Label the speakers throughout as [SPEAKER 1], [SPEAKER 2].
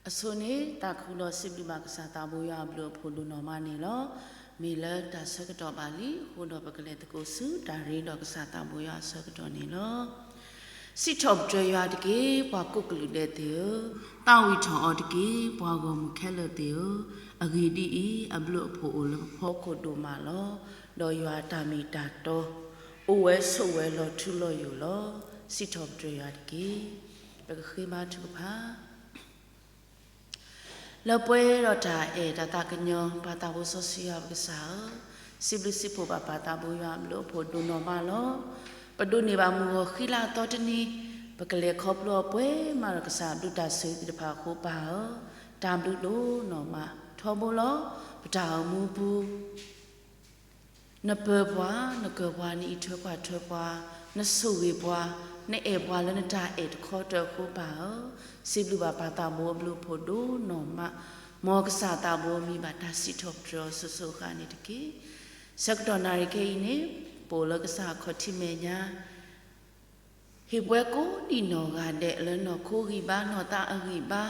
[SPEAKER 1] Asone takulo sibli makasata boya blo phodo normani lo mila ta sakato bali hono bakale takosu dari do kasata boya sakato ni lo sithop jya dike bwa koklu de teo tawi tho dike bwa go mukhele teo agidi e ablo pho o lo pho khodo ma lo do ywa tami ta to owe so we lo thu lo yo lo sithop jya dike bakhe ma thu pha la pue ro ta e ta ta kanyo pa ta bo so si ya sa sibli sipo ba pa ta bo ya lo pho do no ma lo pa do ni ba mu khila to tani ba kle khop lo pue ma ra ka sa du ta se ti pha kho pa ta blu lo no ma tho bo lo pa ta mu bu na pe bwa na ke bwa ni thwe bwa na su we bwa na e bwa le na ta e kho to kho pa siblu ba pa ta bo blu pho do no ma mo ka sa ta bo mi ba ta si thop dro so so ka ni de ki sak do na ri ke ni po lo ka sa kho thi me nya hi bwe ko di no ga de le no kho gi ba no ta a gi ba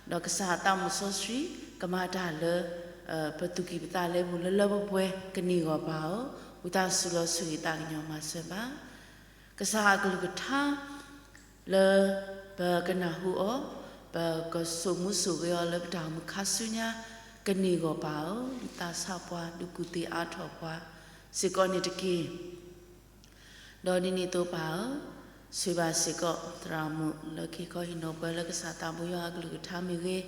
[SPEAKER 1] do ka sa ta mo so sri ka ma ta le pa tu ki ta le bu le bo bwe ka ni go ba u ta su lo su ta nyo ma se ba ka sa ka lu ka tha le ba ka na hu o ba ko so mu so ge le ta mu kha su nya ka ni go ba ta sa pwa du ku ti a tho pwa se ko ni de ki do ni to ba se ba se ko tra mu le ki ko hi no ba le ka sa ta bu ya ka lu ka tha mi ge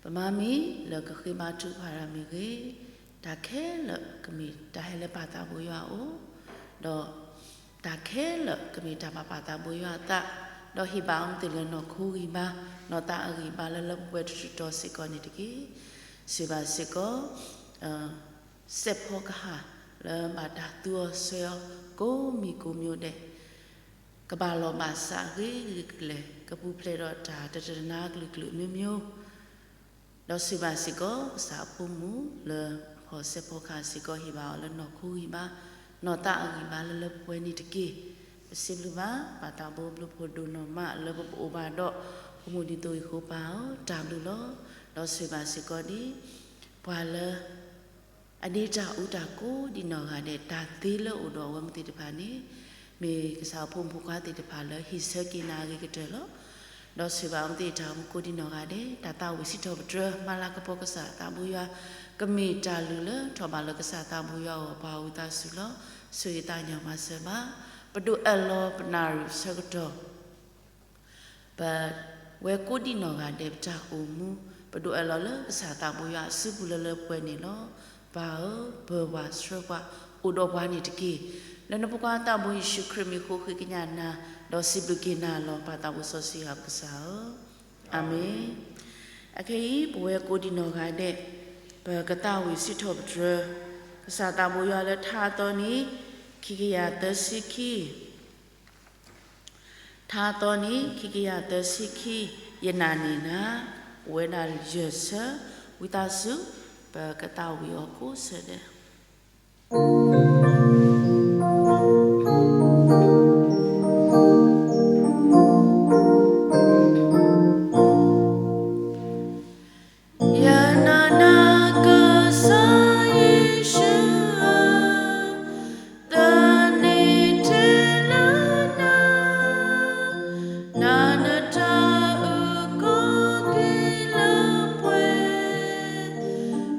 [SPEAKER 1] ba ma mi le ka khi ma thu pha ra mi ge ta khe le ka mi ta he le pa ta bu ya o do ta khe le ka mi ta pa ta bu ya ta do hi ba um te le no khu gi ba no ta a gi ba le le pwe tu to se ko ni de ki se ba se ko se pho ka ha le ma ta tu se ko mi ko myo de ka ba lo ba sa gi le ka pu ple ro ta ta na glu glu myo myo do se ba se ko sa pu mu le pho se pho ka se ko hi ba le no khu gi ba no ta a gi ba le pwe ni de ki siblu ba pa ta bo blu pho do no ma le bo o ba do mu di to kho pa ta blu lo do se ba se ko di pwa le ani ta u ta ko di no ga de ta ti le o do wa mti de pa ni me ka sa phom phu ka ti de pa le hi se ki na ge ke de lo do se ba mti ta mu ko di no ga de ta ta wi si tho dra ma la ka po ka sa ta bu ya ka me ta lu le tho ba le ka sa ta bu ya o ba u ta su lo su yi ta nya ma se ba pa do a lo pa na ru sa ka to ba we ko di no ga de ta o mu pa do a lo le sa ta bu ya su bu le pwe ni lo ba bo wa sro wa o do ba ni de ki le no pa ta bu Yesu Christ mi ko ki nya na do si bu ki na lo pa ta bu so si ha ka sa amen a ke bo we ko di no ga de ba ka ta wi si tho ba ka sa ta bu ya le tha to ni ki ki ya ta si ki tha to ni ki ki ya ta si ki ye na ni na we na je sa wi ta su ba ka ta wi o ko se de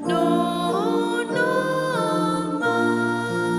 [SPEAKER 2] No, no, ma.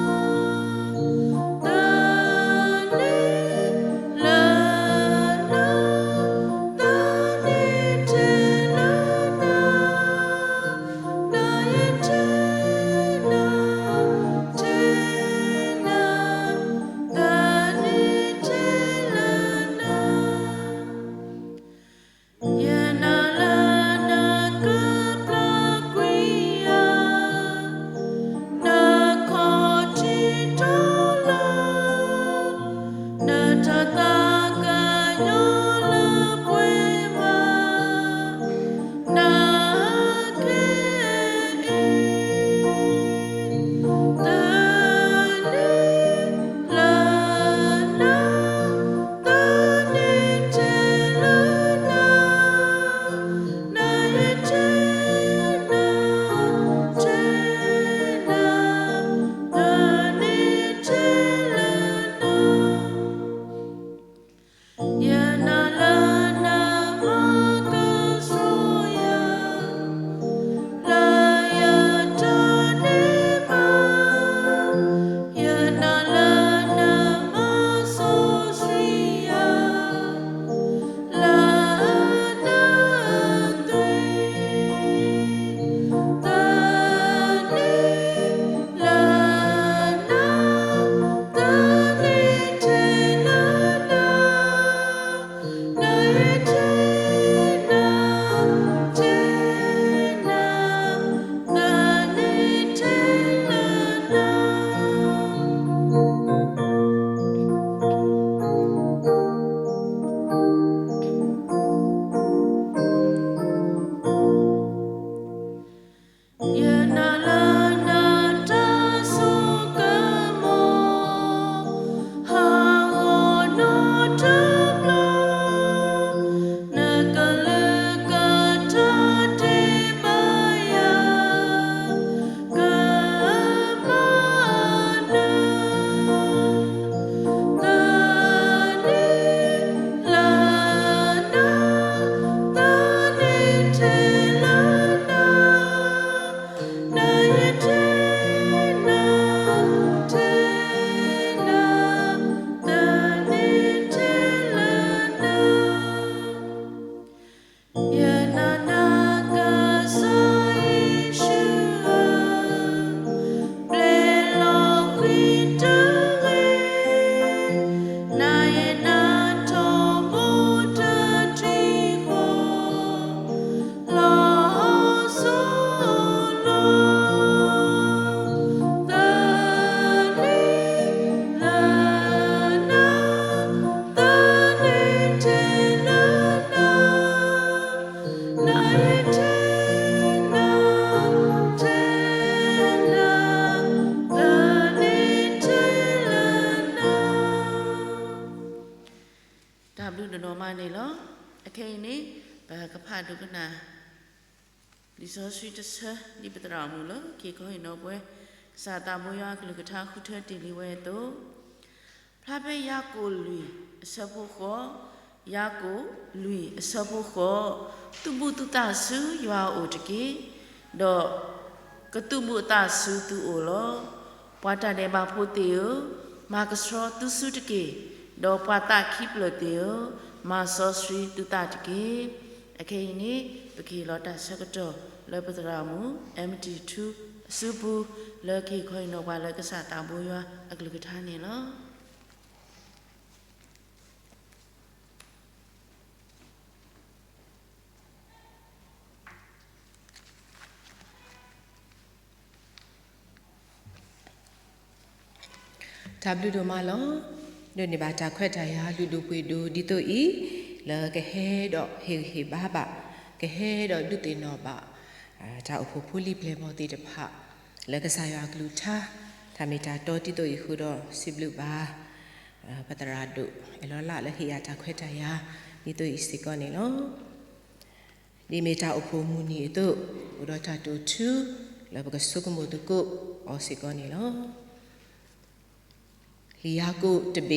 [SPEAKER 1] ลิซอสุดเสลิปตรามูลเกี่ยวกับนอบเวสาตาบุยากลุกท้าขุเทติลิเวโตพระเบยากุลุยสะบุขอยากุลุยสะบุขอตุบุตุตาสุยาโอตเกดอกตุบุตาสุตุโอโลปวาตาเดบาโพเตโอมากสรอตุสุตเกดอปวาตาคิปโลเตโอมาซอสรีตุตาตเกโอเคนี่ปกีลอตาสกโตเลปตรามู MT2 สุบุเลกีคอยนอบาเลกษาตาบุยาอักลุกท้านี่เนาะ
[SPEAKER 2] ทับดูดูมาล้อดูนี่บาจากแควดายาดูดูปุยดูดิโตอีแล้วก็เฮดอกเฮบ้าบะก็เฮดอกดูตีนอบะจะอุปพูลิเพลมอติดพะแล้วก็สายากลูชาทำให้ตาโตติโตอีคือดอกสิบลูบาปัตราดุเอลละแล้วเฮียจากแควดายาดิโตอีสิก่อนนี่เนาะดีเมตาอุปมูนีตุอุดตาตุชูแล้วก็สุกมุตุกุอสิก่อนนี่เนาะลียากุตเบ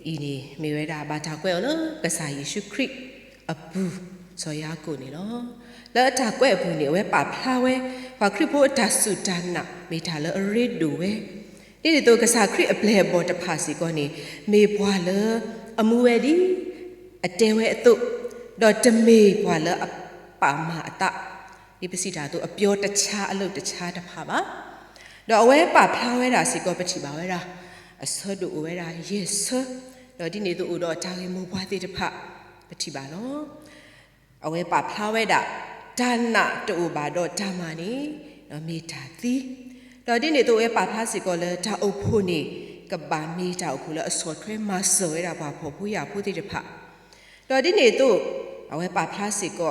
[SPEAKER 2] อีนี่มีเวลาบาตาเกลเลยกษัตริย์เยซูคริสต์อบูสอยากุนี่เนาะแล้วตาเกลบุนี่เวป่าพลาเวพอคริสต์พูดดัสุดานะมีทาเลอรีดูเวนี่ตัวกษัตริย์คริสต์เปลบอตภาษีก่อนนี่มีบัวเลอมูเวดีอเตเวตุดอจมีบัวเลอป่ามาตะนี่เป็นสิ่งที่ตัวอภิโยตชาอลุตชาตภาพะดอเวป่าพลาเวราสิก็ปฏิบัติเวราสะดุเวลาเยสดอที่นี่ตัวอุดรจาริมูบาติตพะปฏิบัติเนาะเอาไว้ป่าพลาเวดะจานะตัวบาดอจามานีมีตาตีดอที่นี่ตัวเอป่าพลาสิก็เลยจาอุพุนีกับบามีจาอุพุเลยสวดเทมาเสวยดาบาพอผู้ยาผู้ติตพะดอที่นี่ตัวเอาไว้ป่าพลาสิก็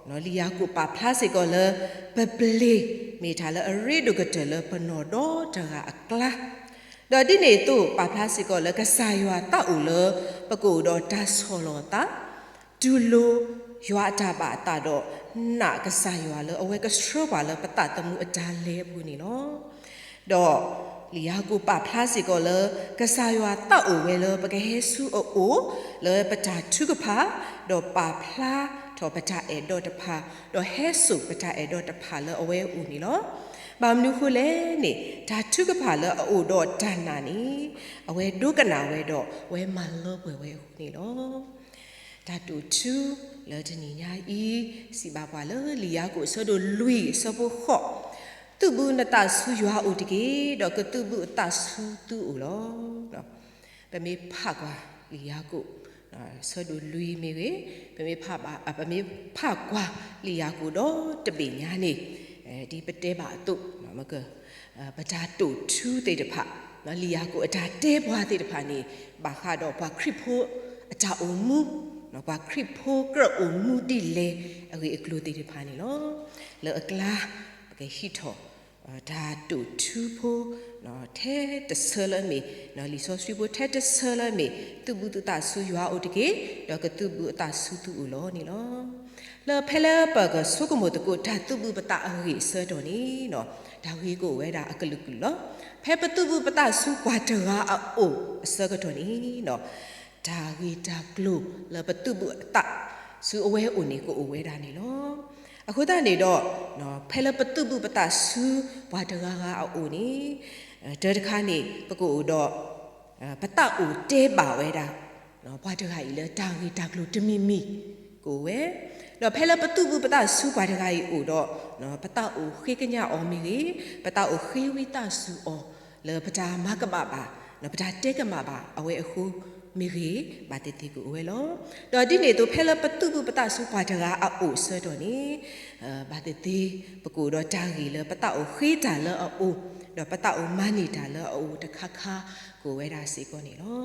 [SPEAKER 2] นอลียากุป่าพลาสิก็เลยเปเปลีมีทาเลอรีดูกเตเลปนอดอจาอักลาดอดิเนตุปาพลาสิโกเลกสายวาตาอุเลปกูดอดัสโฮโลตาดูโลยวาตาบาตาดอหนักสายวาเลเอาไว้ก็สโตรบาเลปตาตมูอาจารย์เลบุนี่เนาะดอลียากูปาพลาสิโกเลกสายวาตาอุเวเลปะเกเฮซูโอโอเลปะจาทุกพาดอปาพลาทอปะจาเอดอตพาดอเฮซูปะจาเอดอตพาเลเอาไว้อุนี่เนาะบามนูคุเลนี่ตาทุกพาเลออุดอจานานี่เอาไว้ดูกันนาเวดอเวมาลบเวนี่เนาะตาดูชูเลอจะนี่ยาอีสิบาปาเลลียากุสะดูลุยสะบุขอตุบุนตาสุยาอุตกิดอกตุบุตาสุตุอุโลเนาะเปมีผักว่าลียากุสะดูลุยมีเวเปมีผักเปมีผักว่าลียากุดอตะเบญานี่ดีปเตบาตุนะมะกะปะจาตุทูเตตะพะนะลียากุอาจาเตบวาเตตะพะนี่บาคาดอบาคริโพอาจาอุมูนะบาคริโพกระอุมูดิเลอะกิอกลูเตตะพะนี่เนาะเลอกลาปะเกฮิโตดาตุทูโพนะเทตะเซลมีนะลิซอสวิโบเทตะเซลมีตุบุตุตาสุยาอุตเกดอกตุบุตาสุตุอุโลนี่เนาะเลเพลปะกสุกมุตกุดาตุบุปตาอริเสดอนี่เนาะดาวิโกเวดาอกลุกุลเพปตุบุปตาสุกวาตราโอเสกดอนี่เนาะดาวิดากลูเลปตุบุตาสุอเวอุนิโกเวดานี่เนาะအခုတနေတော့နော်ဖဲလပတုပုပတဆူဝါတရာကအိုနေတေတခါနေပကူတော့ပတအူတဲပါဝဲတာနော်ဘွားတခါကြီးလဲတာဝီတာကလူတမီမီကိုဝဲတော့ဖဲလပတုပုပတဆူဘွားတခါကြီးအိုတော့နော်ပတအူခေကညာအော်မီကြီးပတအူခေဝီတာဆူအော်လဲပတာမကပပါနော်ပတာတဲကမပါအဝဲအခုมีรีบาติติกูเวลอดอดิเนตัวเพลปตุบุปตาสุปาจราอโอเสดอนี่บาติติปกูดอจารีเลปตาโอขีจาเลอโอดอปตาโอมานีจาเลอโอตะคาคากูเวดาสิกอนี่ลอ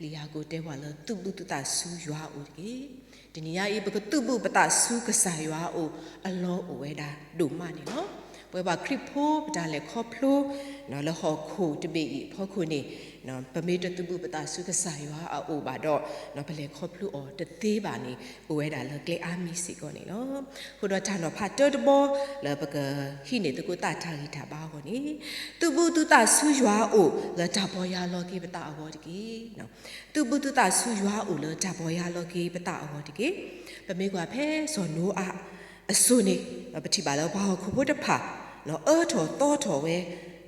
[SPEAKER 2] ลียากูเตวาเลตุบุตุตาสุยัวโอติดินียาอีปกตุบุปตาสุกษายัวโออลอโอเวดาดุมานี่ลอเปว่าคริปโพปดาเลคอพลูเนาะละหอคูตะเบอีพ่อคูนี่ နော်ပမေတတူပတာစုကဆိုင်ရွာအိုပါတော့နော်ဘလေခေါပလူအော်တသေးပါနေဝဲတာလကလေအာမီစီကောနေနော်ခုတော့တာနော်ဖတ်တော်တဘောလပကဟိနေတကူတာထားဟိတာပါကောနေတူဘူးတူတာဆူရွာအိုလတာပေါ်ရလောကေပတာအော်တကေနော်တူဘူးတူတာဆူရွာအိုလတာပေါ်ရလောကေပတာအော်တကေပမေကွာဖဲစောနိုအာအဆုနေပတိပါလောဘာခုဖို့တဖာနော်အော်ထောတော်ထောဝဲ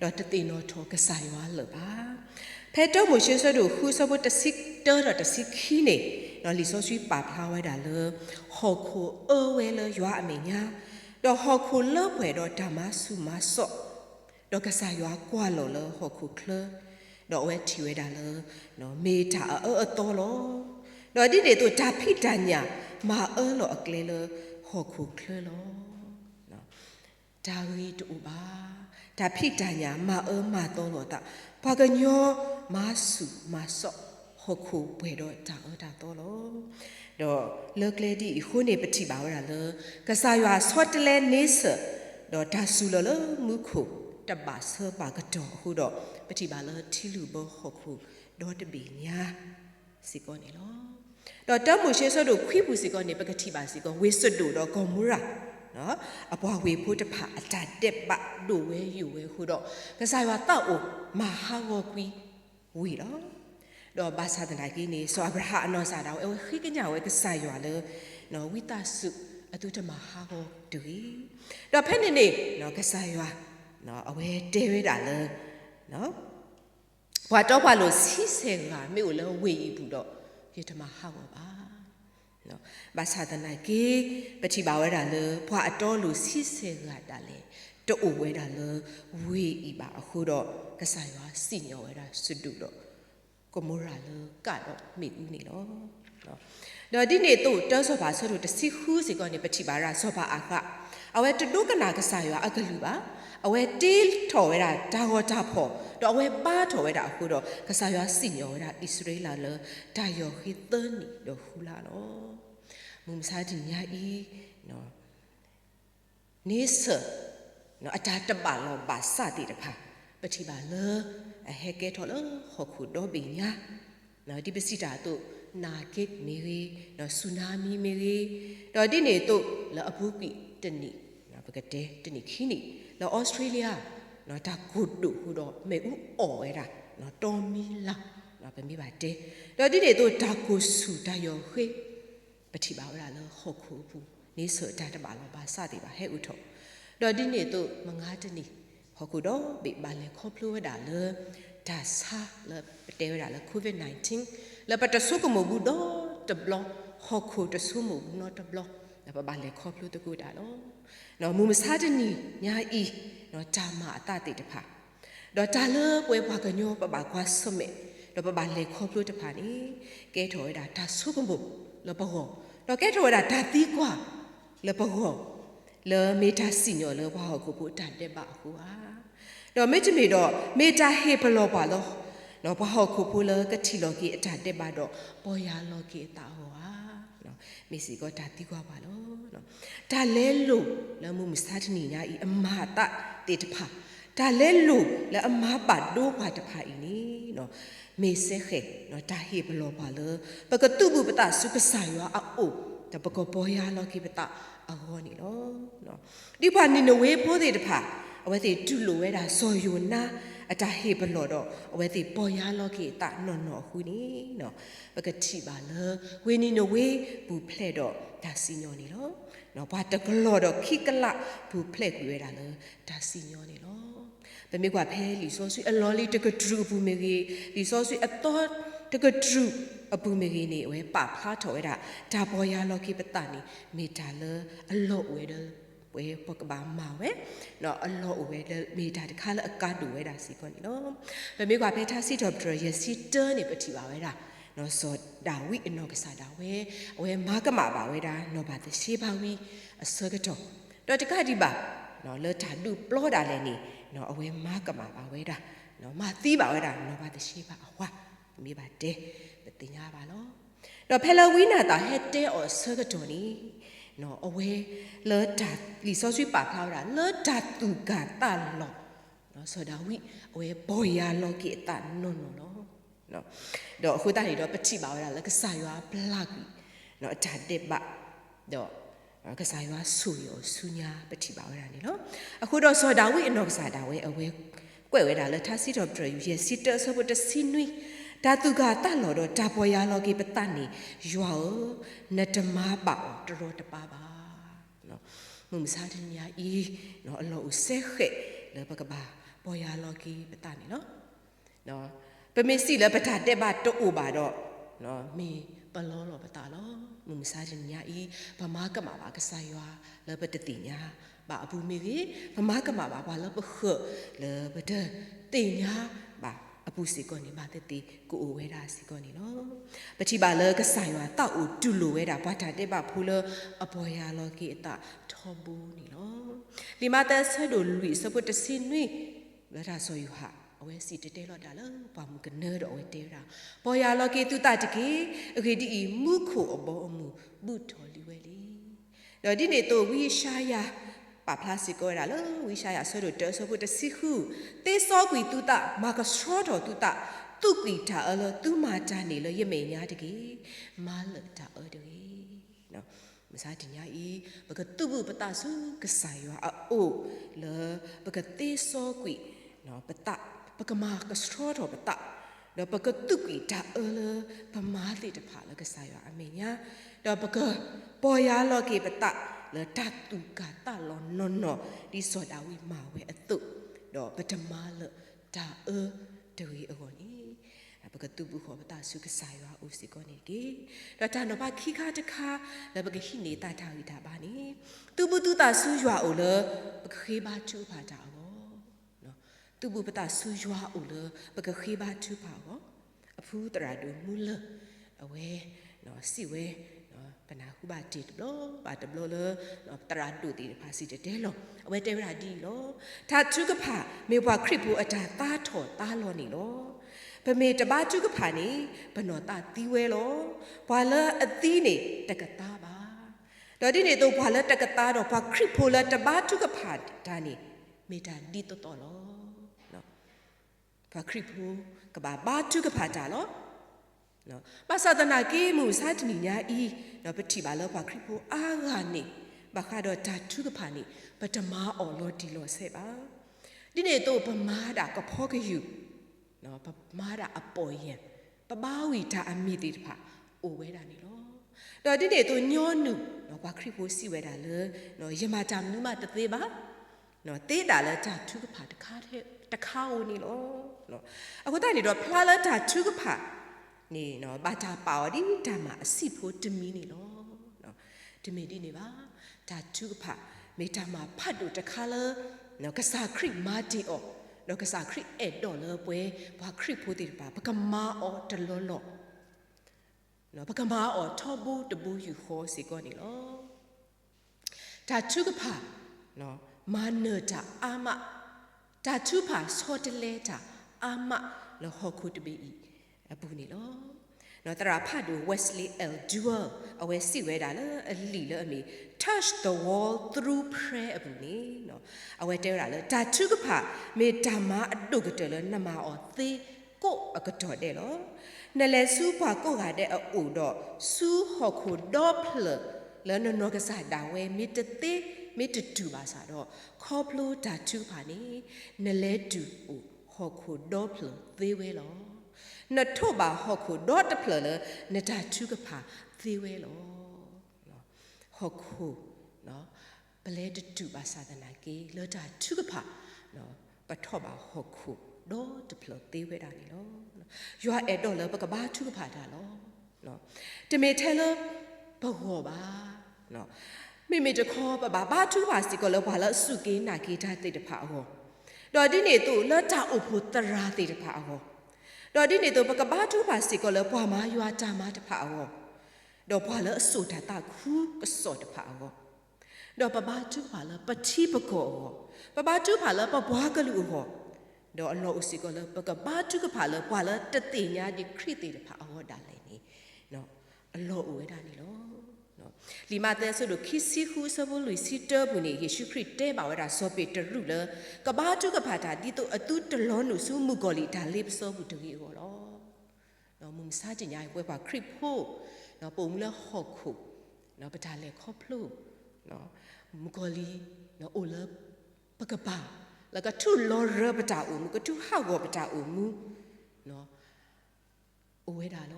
[SPEAKER 2] တော့တတိနော်ထောကဆိုင်ရွာလပါဖဲတော့မရှိစတို့ခုစဘတ်စစ်တော်တစစ်ခီနေနော်လီဆိုဆွေပါဖလာဝဲတာလေဟော်ခိုအဝဲလေရွာအမေညာတော့ဟော်ခိုလောပွဲတော့ဓမ္မစုမဆော့တော့ကစားရွာကွာလောလေဟော်ခိုကလတော့ဝဲထီဝဲတာလေနော်မေတာတော်လောတော့ဒီတွေတို့ဓာဖိတညာမာလောအကလေလေဟော်ခိုကလလောနော်ဒါဝီတူပါဓာဖိတညာမာမာတော်လောတာဘာကညောမာစုမဆော့ဟောခုဘွေတော့တာတော်လို့တော့လကလေဒီခုနေပတိပါဝရလကစားရွာဆော့တလဲနေစတော့ဒါဆူလလမုခုတပါဆပါကတော့ခုတော့ပတိပါလထီလူဘဟောခုတော့တပီညာစီကောနေလို့တော့တမရှိဆော့တို့ခွိပူစီကောနေပကတိပါစီကောဝေဆွတ်တို့တော့ကောမူရာနော်အပွားဝေဖို့တဖာအတတက်ပဒိုဝဲယူဝဲခုတော့ကစားရွာတောက်အိုမဟာဝကွီဝီတော့ဘာသာတလိုက်ကြီးနေဆိုအဗရာအနော်စာတော့ခိကညာဝဲကစားရွာလေနော်ဝိတဆုအတူတမဟာကိုတူတော့ဖက်နေနော်ကစားရွာနော်အဝဲတဲရတာလေနော်ဘွာတော့ဘလို့စီးစင်ကမြို့ကိုလည်းဝေဘူးတော့ဒီတမဟာကိုပါနော်ဘာသာတလိုက်ကြီးပတိပါဝဲတာလေဘွာအတော်လို့စီးစင်ကတာလေတိုးဝဲတာလေဝေပါအခုတော့ကစားရွာစီညောဝဲတာစွတ်တူတော့ကိုမိုရာလကတော့မိဦးနေတော့တော့ဒီနေ့တော့တောဆောပါဆိုတော့တစီခူးစီကနေပတိပါရာဆောပါအာကအဝဲတုကနာကစားရွာအကလူပါအဝဲတေးထော်ဝဲတာဒါဟောတာဖို့တော့အဝဲပါထော်ဝဲတာအခုတော့ကစားရွာစီညောဝဲတာဣသရေလလဒါယောဟိသနီတော့ဟူလာတော့မုံစားတင်ညာဤနော်နေဆနော်အတာတပါလောပါစတိတဖာပတိပါလအဟဲကဲထော်လဟောခုတော့ပညာနော်ဒီပစီတာတို့နာကိတ်မေရီနော်ဆူနာမီမေရီတော့ဒီနေတို့လအဘူးပိတနိနော်ပကတဲ့တနိခီနီနော်ဩစတြေးလျနော်ဒါဂုတ်တို့ဟူတော့မေဦးအော်ဝဲတာနော်တော်မီလာနော်ပဲမိပါတဲ့တော့ဒီနေတို့ဒါကိုဆူတယောခေပတိပါဝရလဟောခုဘူးနေဆိုတာတပါလောပါစသည်ပါဟဲ့ဥထောတော့ဒီနေတို့မငါတနိဟောခုတော့ဘေဘာလေခေါပလိုဝဒါလေဒါစာလေပတေဝဒါလေ COVID-19 လေပတဆုကမဘူးတော့တဘလဟောခုတဆုမဘူးနော်တဘလလေဘာလေခေါပလိုတကူဒါလောနော်မူမစားတနီညာဤနော်ဂျာမာအတတိတဖာတော့ဒါလေပွဲဘွားကညောပပကွာစမေတော့ဘာလေခေါပလိုတဖာနီကဲထော်ဒါဒါဆုကမဘူးလေဘောတော့ကဲထော်ဒါဒါတီကွာလေဘောလေမေတာစီညောလေဘာကိုကိုတန်တဲ့ပါဟူဟာတော့မေချမီတော့မေတာဟေပလောပါလောနော်ဘာခုဖိုလကတိလောကီအတတဲ့ပါတော့ပေါ်ရလောကီတာဟောဟာနော်မေစီကဒါတိကွာပါလောနော်ဒါလဲလို့လမှုမစားတနီညာဤအမတတေတဖာဒါလဲလို့လအမပါဒိုးပါတဖာဤနီနော်မေဆေခေနော်ဒါဟေပလောပါလောပကတုဘူးပတာစုကဆိုင်ရွာအိုတပကပေါ်ရလောကီပတာအဟောနီနော်ဒီပါနေနဝေဖိုးတဲ့တဖာအဝဲစီတူလိုဝဲတာစော်ယိုနာအတာဟေဘလော်တော့အဝဲစီပေါ်ရလောကေတာနော်ဟူနီနော်ပကတိပါလဝေနီနဝေဘူးဖလက်တော့ဒါစီညောနေလို့နော်ဘာတကလော်တော့ခိကလဘူးဖလက်ကွေးတာလေဒါစီညောနေလို့ဗမေကွာဖဲလီစောဆွေအလော်လီတကဒရူဘူးမေကြီးလီစောဆွေအတော်တကဒရူအပူမေကြီးနေဝဲပဖားထော်ဝဲတာဒါပေါ်ရလောကေပတာနီမေတာလအလော့ဝဲတယ်ဝဲပကဘာမာဝဲနော်အလောဝဲမေတာတခါလအကတူဝဲတာစီကောနီနော်ဗမေကွာဖေထားစီတော့ဒရယစီတဲနေပတိပါဝဲတာနော်စောဒါဝိအနောကစားတာဝဲမာကမာပါဝဲတာနော်ဘာတရှိပါဝီအစကတော့တော့တခါဒီပါနော်လတာလူပလောတာလဲနေနော်အဝဲမာကမာပါဝဲတာနော်မာသီးပါဝဲတာနော်ဘာတရှိပါအဝါမိပါတဲ့တင်ရပါလောတော့ဖဲလဝီနာတာဟက်တဲအော်စကတော့နီနော်အဝဲလောတာလီဆောဆွေပါဖလာတာလောတာတူကတာလောနော်ဆိုဒါဝိအဝဲဘော်ရလောကေတာနော် နော်တော့အခုတာနေတော့ပတိပါဝဲတာလည်းကစားရွာဘလောက်နော်ဒါတဲ့ပါတော့ကစားရွာဆူရောဆူညာပတိပါဝဲတာနေနော်အခုတော့စောဒါဝိအနောက်ကစားတာဝဲအဝဲကွဲ့ဝဲတာလည်းထားစီတော့ပြယူရဲ့စီတဆဘတ်စီနွီဒါသူကတလော်တော့ဒါပေါ်ရလောကေပတနေရွာနတမပါတော်တပါပါနော်မုံစားတင်ညာဤနော်အလောဆဲခဲလေပကပါပေါ်ရလောကေပတနေနော်ပမေစီလည်းပတာတဲ့ပါတော့ပါတော့နော်မီပလောလောပတာလောမုံစားတင်ညာဤဗမာကမှာပါကစားရွာလေပတတိညာဘာအပူမီကြီးဗမာကမှာပါဘာလပခလေပဒတိညာဘာအပူစီကောနေပါတဲ့တီကိုအိုဝဲတာစီကောနေနော်ပတိပါလေကဆိုင်ဝါတောက်ဦးတူလိုဝဲတာဘာတာတဲ့ပါဖူလအပေါ်ရလောကေအတထောဘူးနေနော်ဒီမတဲ့ဆဒိုလူစပုတ်စင်းနွေလာတာဆိုယူဟာအဝဲစီတဲလော်တာလောပါမကနေတော့ဝဲတဲတာပေါ်ရလောကေတူတာတကေအခေဒီမုခုအဘောအမှုဘူထော်လီဝဲလီတော့ဒီနေတော့ဝီရှာယာပါပလတ်စကိုရလောဝီရှာယာဆိုတော့တဲဆိုဖို့တစီခုတေစောကွီတူတာမာကစထရောတော်တူတာသူကွီတာအလောသူမာတာနေလောရမေညာတကေမာလတာအတေနော်မစားတင်ညာဤဘကတူဘူးပတာစုကဆိုင်ရွာအိုလောဘကတေစောကွီနော်ပတာပကမာကစထရောတော်ပတာတော့ပကတုကွီတာအလောပမာတိတဖာလကဆိုင်ရွာအမေညာတော့ပကပေါ်ရလောကေပတာလေတတူကတာလောနော်နော်ဒီစောဒဝိမာဝဲအတုတော့ပထမလဒါဒဝီအကောနီပကတူဘူးခေါ်ပတာစုကဆိုင်ရွာဦးစီကောနေကေတော့တာတော့ဘာခိခါတခါလေပကဟိနေတာထားဝိတာပါနီတူဘူးတူတာဆူရွာဦးလေပကခေဘာချူပါတာဘောနော်တူဘူးပတာဆူရွာဦးလေပကခေဘာချူပါဘောအဖူးတရာဒူမူလအဝဲနော်စီဝဲပနာခုပါတီတဘလပါတဘလလတရာဒူတီဖာစီတဲလောအဝဲတဲရာဒီလောသာထုကဖာမေဘွာခရစ်ဘူအတာတာထော်တာလောနေလောပမေတပါထုကဖာနေဘနောတာတီဝဲလောဘွာလအသီးနေတကတာပါတော့ဒီနေတော့ဘွာလတကတာတော့ဘွာခရစ်ဖိုလတပါထုကဖာဒါနေမေတာဒီတော်လောနော်ဘွာခရစ်ဖိုကဘာထုကဖာတာလောနော်ပါစဒနာကေမှုစာတနီညာဤနော်ပတိပါလောပါခရစ်ဖို့အာဂာနေဘာခါတော့ဓာတုကဖာနေပတမအော်လောဒီလောဆေပါဒီနေတော့ပမာတာကဖောကယူနော်ပမာတာအပေါ်ယံပဘာဝီတာအမိတိတဖာအိုဝဲတာနေလောတော့ဒီနေတော့ညောနုနော်ဘာခရစ်ဖို့စီဝဲတာလေနော်ယမတာနုမတသေးပါနော်တေးတာလဲဓာတုကဖာတခါတဲ့တခါဦးနေလောနော်အခုတိုင်နေတော့ဖလာလာဓာတုကဖာနေနော်ဘာသာပါဝဒီဓမ္မအစီဖို့တမီနေနော်တမီဒီနေပါဓာတုကဖမေတ္တာမှာဖတ်တို့တခါလဲနော်ကစားခရစ်မာတီအောနော်ကစားခရစ်အဲ့တော်လဲပွဲဘာခရစ်ဖို့တိပါပကမာအောတလောလောနော်ပကမာအောထောဘူးတဘူးယူခေါ်စီကောနေလောဓာတုကဖနော်မာနတာအာမဓာတုဖဆောတလဲတာအာမလောဟခုတဘီအပူနေလောနော်တရာဖတ်ดู Wesley L. Duell အဝဲစီဝဲတာလေအလီလေအမီ touch the wall through prayer အပူနေနော်အဝဲတဲရလေဓာတုကဖမေဓမ္မအတုကတဲလေနမအောသေးကိုအကတော်တဲ့လောနလဲစူးဖွာကိုကတဲ့အူတော့စူးဟော်ခုဒေါပလလဲနော်ကစားတာဝဲမီတသေးမီတတူပါစားတော့ခေါပလိုဓာတုဖာနေနလဲတူဟော်ခုဒေါပလသေးဝဲလောနထောပါဟောခုဒေါ်တဖလနတာထုကဖာသေဝဲလောနော်ဟောခုနော်ပလဲတတူပါသာသနာကေလောတာထုကဖာနော်ပထောပါဟောခုဒေါ်တဖလသေဝဲတာနေလောယွာအဲ့တော့လပကဘာထုကဖာတာလောနော်တမေထဲလဘဟောပါနော်မိတခေါ်ပါဘာထုပါစီကလောဘာလစုကေနာကေတာတိတဖာဟောတော့ဒီနေသူလောတာအဖို့တရာတိတဖာဟောတော့ဒီနေတော့ပကဘာတူပါစီကလဘွာမာရွာတာမာတဖာအောတော့ဘွာလအစိုးတတာခုကစောတဖာအောတော့ပဘာတူပါလပတိပကောပဘာတူပါလပဘွာကလူဟောတော့အလောအစီကလပကဘာတူကဖာလဘွာလတတိညာဒီခရစ်တေတဖာအောဒါလည်းနေနော်အလောဝဲတာနေလောနော်လီမာတဲဆိုတော့ခီစီခုဆဘလူစီတဘူးနေယေရှုခရစ်တဲပါဝဲတာစောပေတရုလကဘာတူကဖာတာဒီတော့အတူတလောနုစုမှုကောလီဒါလေးပစောဘူးတကြီးဟောလော နော်မုံစားကြညာပွဲပါခရစ်ဖို့နော်ပုံလဲဟော့ခုနော်ပဒါလေခေါပလို့နော်မူကလီနော်အိုလပကပါแล้วก็ทุลอรปตาอูมก็ทุฮาวปตาอูมูเนาะโอเวดาโล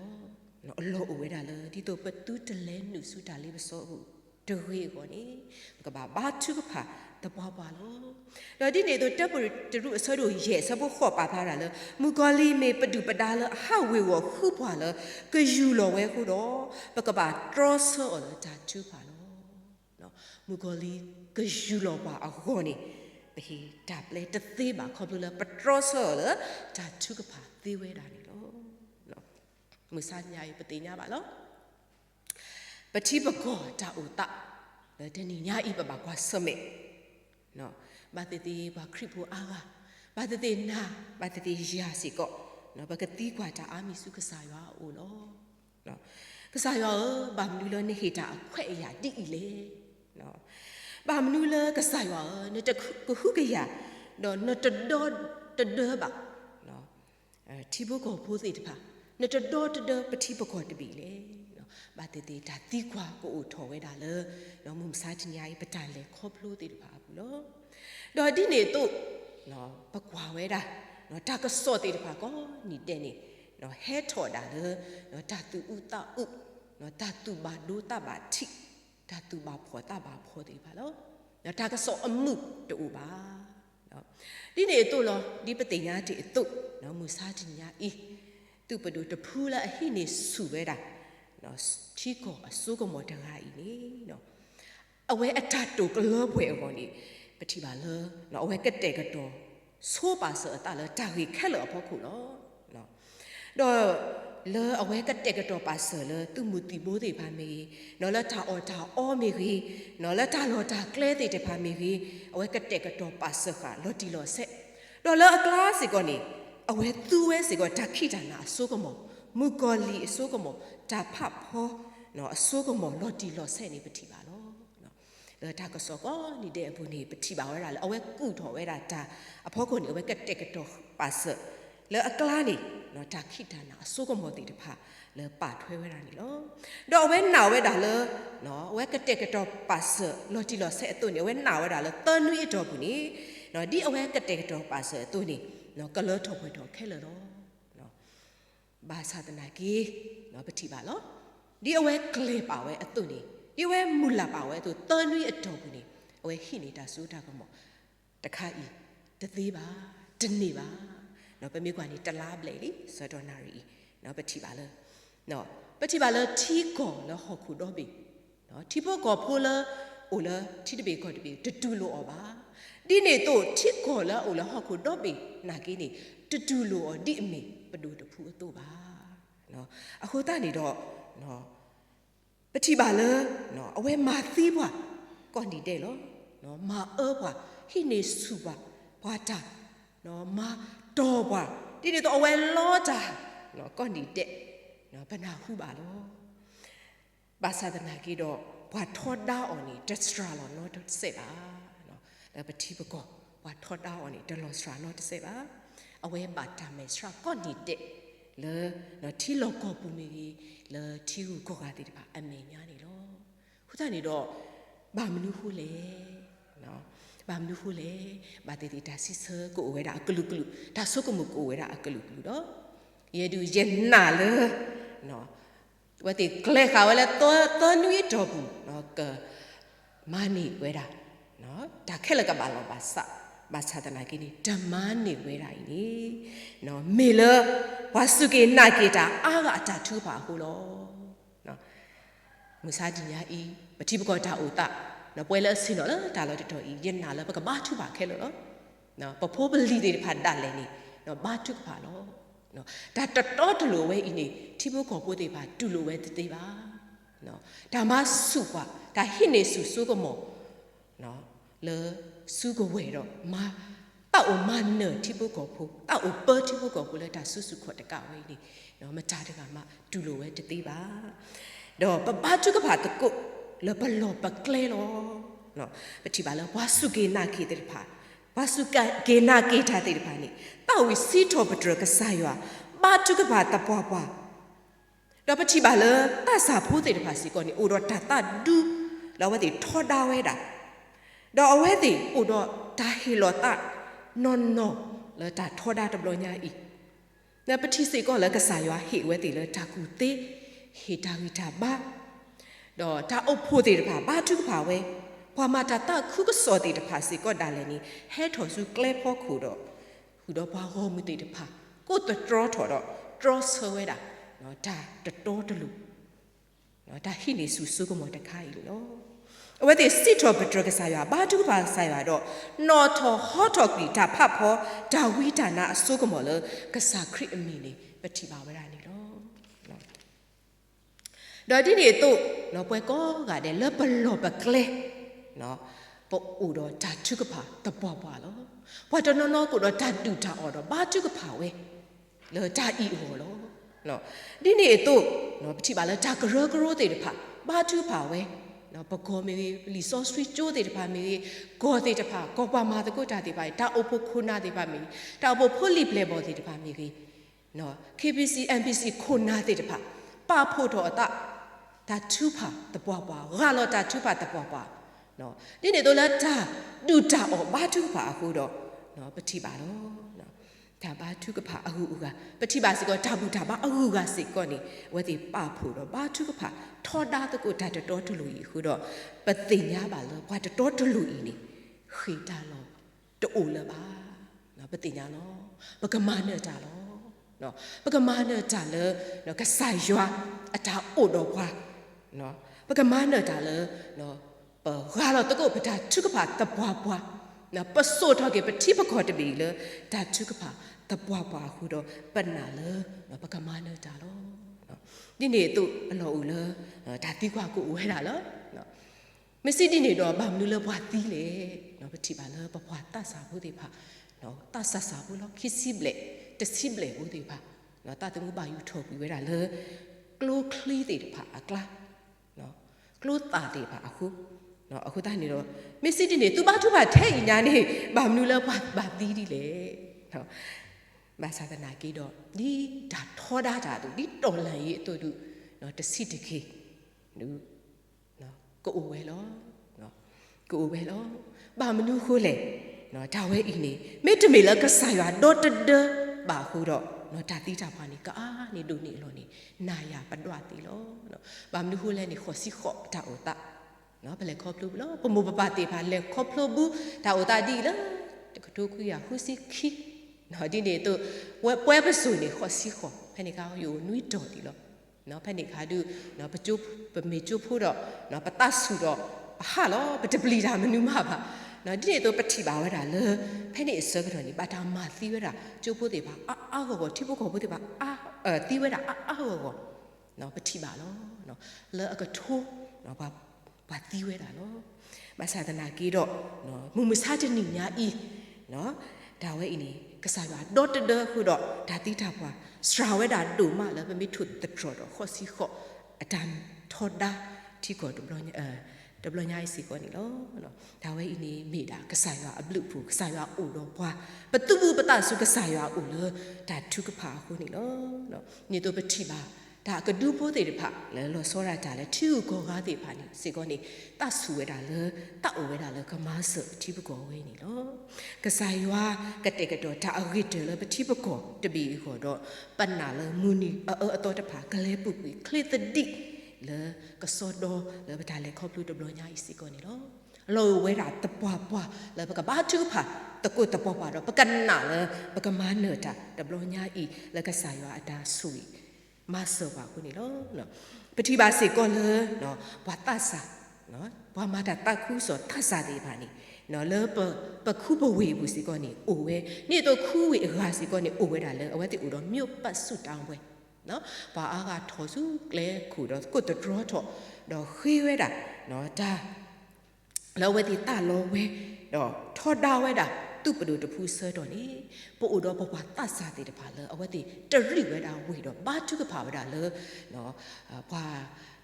[SPEAKER 2] เนาะอโลโอเวดาเลยที่ตัวประตูตะเลนุสุตาเลบโซหูตะเวก่อนนี่ก็บาทุกผาตะปาโลแล้วที่นี่ตัวตะปุตรุสะดูเยสะบ่ขอปาพาดาเลยมุกอลีเมปดุปดาเลยฮาเววฮูปาเลยก็อยู่โลเวฮูดอปะกะบาตรอโซเลยตาทุผาโลเนาะมุกอลีก็อยู่โลปาอะโกนี่ไปดับเลยตะตีบาขอบเลยปตรอโซเลยตาทุกผาตีเวดานี่โลเนาะมือสัญญาปฏิญาบาโลปฏิบกอตาอุตะแล้วเดนี่ญาอีปะบากว่าสเมเนาะบาติติบาคริปูอาวาบาติตินาบาติติยาสิก็เนาะบากติกว่าตาอามิสุกษายาโอโลเนาะกษายาบามนูเลนี่เฮตาแขวะดิอีเลเนาะบามนูเลกษายาเนตะกุฮุกะยาเนาะเนตะดอตะเดบะเนาะทิบกอโพสิตพาเนตะดอตะเดปฏิบกอตบีเลบาติติตาตีกว่าก็อุทอเวดาเลยเนาะมุมซ้ายทิญญาอีปตาเลครบรู้ติดพาบุโลดอดิเนตุเนาะปกว่าเวดาเนาะตาก็สอติดพาก็นี่เดนี่เนาะเฮทอดาเลยเนาะตาตุอุตาอุเนาะตาตุบาดูตาบาทิตาตุบาพอตาบาพอติดพาโลเนาะตาก็สออมุตูบาเนาะดิเนตุโลดิปติญาติตุเนาะมุซ้ายทิญญาอีตุปดูตะพูละหิเนสุเวดาเนาะชีโกอสุกมอดงาอีนี่เนาะเอาไว้อัตตุกเลบเวก่อนนี่ปฏิบาเลเนาะเอาไว้กะเตกะตอโซปาเสอตาเลตาวิแค่เลพอคุเนาะเนาะดอเลเอาไว้กะเตกะตอปาเสอเลตุมุติโบติพามีเนาะละตาออมีกีเนาะละตาลอตาเกลติเตพามีกีเอาไว้กะเตกะตอปาเสอค่ะลอติลอเซดอเลอกลาสิก่อนนี่เอาไว้ตูเวสิก่อนตาခိตานาสุกมอมุกอลีอสุกมอตาพับพอเนาะอสุกมอลอติลอเซนี่ปฏิบาโลเนาะแล้วตาก็สอก็นี่เดบุนี่ปฏิบาเวลาเอาไว้กูถอเวลาตาอพอคนเอาไว้กะเตกะตอปาเสอแล้วอกลานี่เนาะตาခိตานาอสุกมอติตะพาแล้วปาถวยเวลานี่โลดอกเว้นหนาวเวดาเลเนาะเอาไว้กะเตกะตอปาเสอลอติลอเซตัวนี่เอาไว้หนาวเวดาเลตอนนี้ดอกบุนี่เนาะดิเอาไว้กะเตกะตอปาเสอตัวนี่เนาะก็เลถอไปถอแค่เลโลบาสาตนากีเนาะปฏิบาลดิเอาไว้เคลปเอาไว้อตุนี่ดิเอาไว้มุลาปเอาไว้ตัวตอนนี้อดอบุนี่เอาไว้หินิตาสุตาก็หมอตะคาอีตะตีบาตะนี่บาเนาะไปมีกว่านี้ตะลาบเลยลิสะดอนารีเนาะปฏิบาลเนาะปฏิบาลที่ก่อแล้วหอกขุดอบิเนาะที่พวกก่อพูละโอละที่ตะเบก่อตะเบตะดูโลออบาดิเนโตที่ก่อแล้วโอละหอกขุดอบินากีนี่ตะดูโลอดิเมปดูตะพูอตุบาเนาะအခုတနေတော့เนาะပတိပါလေเนาะအဝဲမာသီးဘွာကောနီတဲ့လောเนาะမာเอဘွာဟိနေစုဘွာဘွာတာเนาะမာတော်ဘွာဒီနေတော့အဝဲလောတာเนาะကောနီတဲ့เนาะဘနာဟုပါလောဘာသာဒနာကီတော့ဘွာထောဒါအော်နီတက်စထရာလောเนาะတက်စေပါเนาะပတိဘကောဘွာထောဒါအော်နီတက်လောစထရာเนาะတက်စေပါအဝဲဘာတာမဲစထရာကောနီတဲ့လေနော်ထီလောကောပူမီလေထီကိုကောကတိတပါအမေညာနေလောခုတနေတော့ဘာမနုဟုလေနော်ဘာမနုဟုလေဘာတိတိဒါစစ်ဆကိုဝဲတာအကလူကလူဒါဆုကမှုကိုဝဲတာအကလူကလူတော့ယေဒူယေနာလေနော်ဝတိကလေခါဝဲလေတော့နွေတော့ဘူးနော်ကမာနီဝဲတာနော်ဒါခက်လကဘာလောပါစဘာသာတနာကိနီဓမ္မနေဝဲတာဤနော်မေလဝါစုကေနာကေတာအာကအတထူပါဟုလောနော်မူစာဒီညာဤပတိပကောတာဥတနော်ပွဲလဲစင်တော့လားဒါလောတော်ဤယနာလဲပကဘာထူပါခဲလို့နော်ပဖိုးပလီတွေဖတ်တလဲနေနော်ဘာထူပါလောနော်ဒါတတော်တလို့ဝဲဤနေတိဘကောပိုးတွေပါတူလို့ဝဲတေးပါနော်ဒါမစုကွာဒါဟိနေစုစုကမောနော်လေစုကဝဲတော့မာတောက်မနတိဘကောဖိုးတောက်ပတိဘကောဖိုးလဲဒါစုစုခေါ်တကဝဲနေနော်မတာတကမတူလို့ဝဲတေးပါတော့ပပတုကဖာတကုလဘလောပကလေလောနော်ပတိပါလောဝါစုကေနာခေတေဖာဝါစုကေနာကေတာတေဖာနေတောက်ဝီစီထောပတရကဆာယောဘာတုကဖာတပွားပွား တော့ပတိပါလေတဆာဖိုးတဲ့တပါစီကောနေအိုတော့တတဒူလောဝတိထောဒါဝဲတာတော့အဝဲတိအိုတော့ဒါဟီလောတာနော်နော်လေတာထောဒါတဘလညာဤနပတိစေကောလေကစားရွာဟေဝဲတိလေတာကူတေဟေတာဝီတာဘာတော့ဒါအုပ်ဖို့တဲ့တပါဘာထုကပါဝဲဘွာမတာတခုကစောတဲ့တပါစီကောဒါလည်းနီဟဲထော်စုကလဲဖို့ခုတော့ဟူတော့ဘာဟောမတဲ့တပါကိုတတော်ထော်တော့ draw ဆွဲတာနော်ဒါတတော်တလူနော်ဒါဟိနေစုစုကမောတခိုင်လို့အဝဲတဲ့စစ်တော်ပထရကစားရဘာတုပါဆိုင်ရတော့နော်ထော်ဟော့ထော်ကီဒါဖတ်ဖို့ဒါဝိဒါနာအစုကမောလကစားခရစ်အမီနေပတိပါဝရနေလို့နော်တော့ဒီနေတော့နော်ပွဲကောကတဲ့လဘလောပကလေနော်ပို့ဦးတော့ဒါတုကပါတပွားပွားလို့ဘာတနော်နော်ကိုတော့ဒါတူတာအော်တော့ဘာတုကပါဝဲလောဒါဤဟောလို့နော်ဒီနေတော့နော်ပတိပါလဲဒါကရောကရောတဲ့တဖာဘာတုပါဝဲနော်ပကောမေလီဆော့စထရီကျိုးတဲ့တဖာမေဂေါ်တဲ့တဖာကောပါမာတကုတာတဲ့ပါဒါအဖို့ခုနာတဲ့ပါမေဒါအဖို့ဖိုလီပလေဘောတဲ့တဖာမေကြီးနော် KBC MBC ခုနာတဲ့တဖာပါဖို့တော့အတဒါတူပါတပွားပွားဂါလောတာတူပါတပွားပွားနော်ဒီနေတော့လာဒါဒူတာအောဘာတူပါအခုတော့နော်ပတိပါတော့နော်ဒါဘာတူကဖာအခုကပတိပါစီကောဒါဘူးဒါဘာအခုကစိကောနေဝဲတိပဖို့တော့ဘာတူကဖာထောဒါတကိုဒါတော်တလူကြီးခုတော့ပသိညာပါလို့ဘာတော်တလူကြီးနေခိတာလို့တူလပါနော်ပသိညာလို့ပကမနဲ့တာလို့နော်ပကမနဲ့တာလို့နော်ကဆိုင်ရွာအတာအိုတော့ခွာနော်ပကမနဲ့တာလို့နော်ဘာလို့တကုတ်ပတာထုကဖာတပွားပွားနော်ပစိုးထောက်ကေပတိပခေါ်တပြီလေဒါထုကဖာတပွားပွားခုတော့ပနာလေနော်ပကမနဲ့တာလို့နော်ဒီနေသူအလောဦးလေဒါတိကွာကိုဝဲတာလို့နော်မစစ်ဒီနေတော့ဘာမလို့လဲဘွားတီးလေနော်ပတိပါလေဘွားတဆာဘူးဒီဖာနော်တဆာဆာဘူးလို့ခိစီဘလေတစီဘလေဘူးဒီဖာနော်တတမှုပါယူထုတ်ပြီးဝဲတာလေကလိုခလီတဲ့ဖာအကလာနော်ကလိုတာတဲ့ဖာအခုနော်အခုတည်းနေတော့မစ်စစ်တီနေသူဘာသူဘာထဲ့ညာနေဘာမလို့လဲဘာတီးဒီလေနော်မဆာဒနာကီတော့ဒီဒါထောဒါတာသူဒီတော်လန်ရေးအတူတူနော်တစီတခေနူနော်ကိုအိုဝဲလောနော်ကိုအိုဝဲလောဘာမနူခိုးလေနော်ဒါဝဲဤနေမေတ္တမေလကဆာရွာတော့တဒဘာခုတော့နော်ဒါတိတာပါနေကာနေဒုနေလို့နေနာယာပဒွာတိလောနော်ဘာမနူခိုးလဲနေခေါ်စီခေါ်တာအိုတာနော်ဘယ်လေခေါပလူလောပမပပတေပါလေခေါပလူဘူးဒါဥတာဒီလားတကတိုခွေရခုစီခိနော်ဒီနေတော့ပွဲပစုနေခေါစီခေါဖက်နေကောယူနွိတော်ဒီလောနော်ဖက်နေခါဒုနော်ပကျုပမေကျုဖို့တော့နော်ပတဆူတော့ဟာလောပတပလီတာမနူးမပါနော်ဒီနေတော့ပတိပါဝဲတာလေဖက်နေစကတော်နေပါတာမသီးဝဲတာကျုဖို့တေပါအာဟောတိဖို့ခေါ်ဖို့တေပါသီးဝဲတာဟောနော်ပတိပါလောနော်လေအကထိုးနော်ဘာတီးဝဲတာနော်မဆာဒနာကီတော့နော်မူမစားတဲ့ညညာဤနော်ဒါဝဲဤနေကစားရဒေါ်တဒခုတော့ဒါတိတာပွားစရာဝဲတာဒူမလာပမိထုတထတော့ခေါစီခေါအတန်ထောဒါတီကိုဒဘလညာစီကိုနေလို့နော်ဒါဝဲဤနေမိတာကစားရအပလူဖူကစားရအိုတော့ပွားပတူဘူးပတဆုကစားရအိုလို့ဒါထုကဖာခုနေလို့နော်နေတော့ပတိပါဒါကဒူဖို့တဲ့ဖာလဲလောစောရတာလဲထီကိုကားတဲ့ဖာနေစေကောနေတဆူဝဲတာလဲတအိုဝဲတာလဲကမဆတီပကောဝဲနေလောကစားရွာကတဲ့ကတော့ဒါအဂိတယ်လဲပတိပကောတပီခေါ်တော့ပနာလဲမူနီအတော်တဖာကလဲပုပီခလစ်တဒီလဲကစောတော့လဲပဒါလဲခေါပလူတဘလညာဤစေကောနေလောလောဝဲတာတပွားပွားလဲပကဘာတူဖာတကုတပွားပွားတော့ပကနာလဲပကမနေတာတဘလညာဤလဲကစားရွာအတာဆူမဆောပါခုနေလို့နော်ပတိပါစေကောလေနော်ဘွာတဆာနော်ဘွာမာတာတခုဆိုထဆာသေးပါနေနော်လေပခုဘဝေဘူးစီကောနေအိုဝဲနေတော့ခူးဝေအရာစီကောနေအိုဝဲတာလေအဝဲတိအိုတော့မြို့ပတ်စုတောင်းပွဲနော်ဘာအားကထော်စုလဲခုတော့ကိုတဒရတော့ခေဝဲတာနော်ဒါလောဝဲတိတလောဝဲတော့ထော်တာဝဲတာသူ့ပဒုတဖူးဆဲတော့နေပို့တော့ဘဘတဆာတဲ့တပါလေအဝတ်တိတရိဝဲတာဝေတော့ဘာထုကဖာဝဲတာလေနော်ဘွာ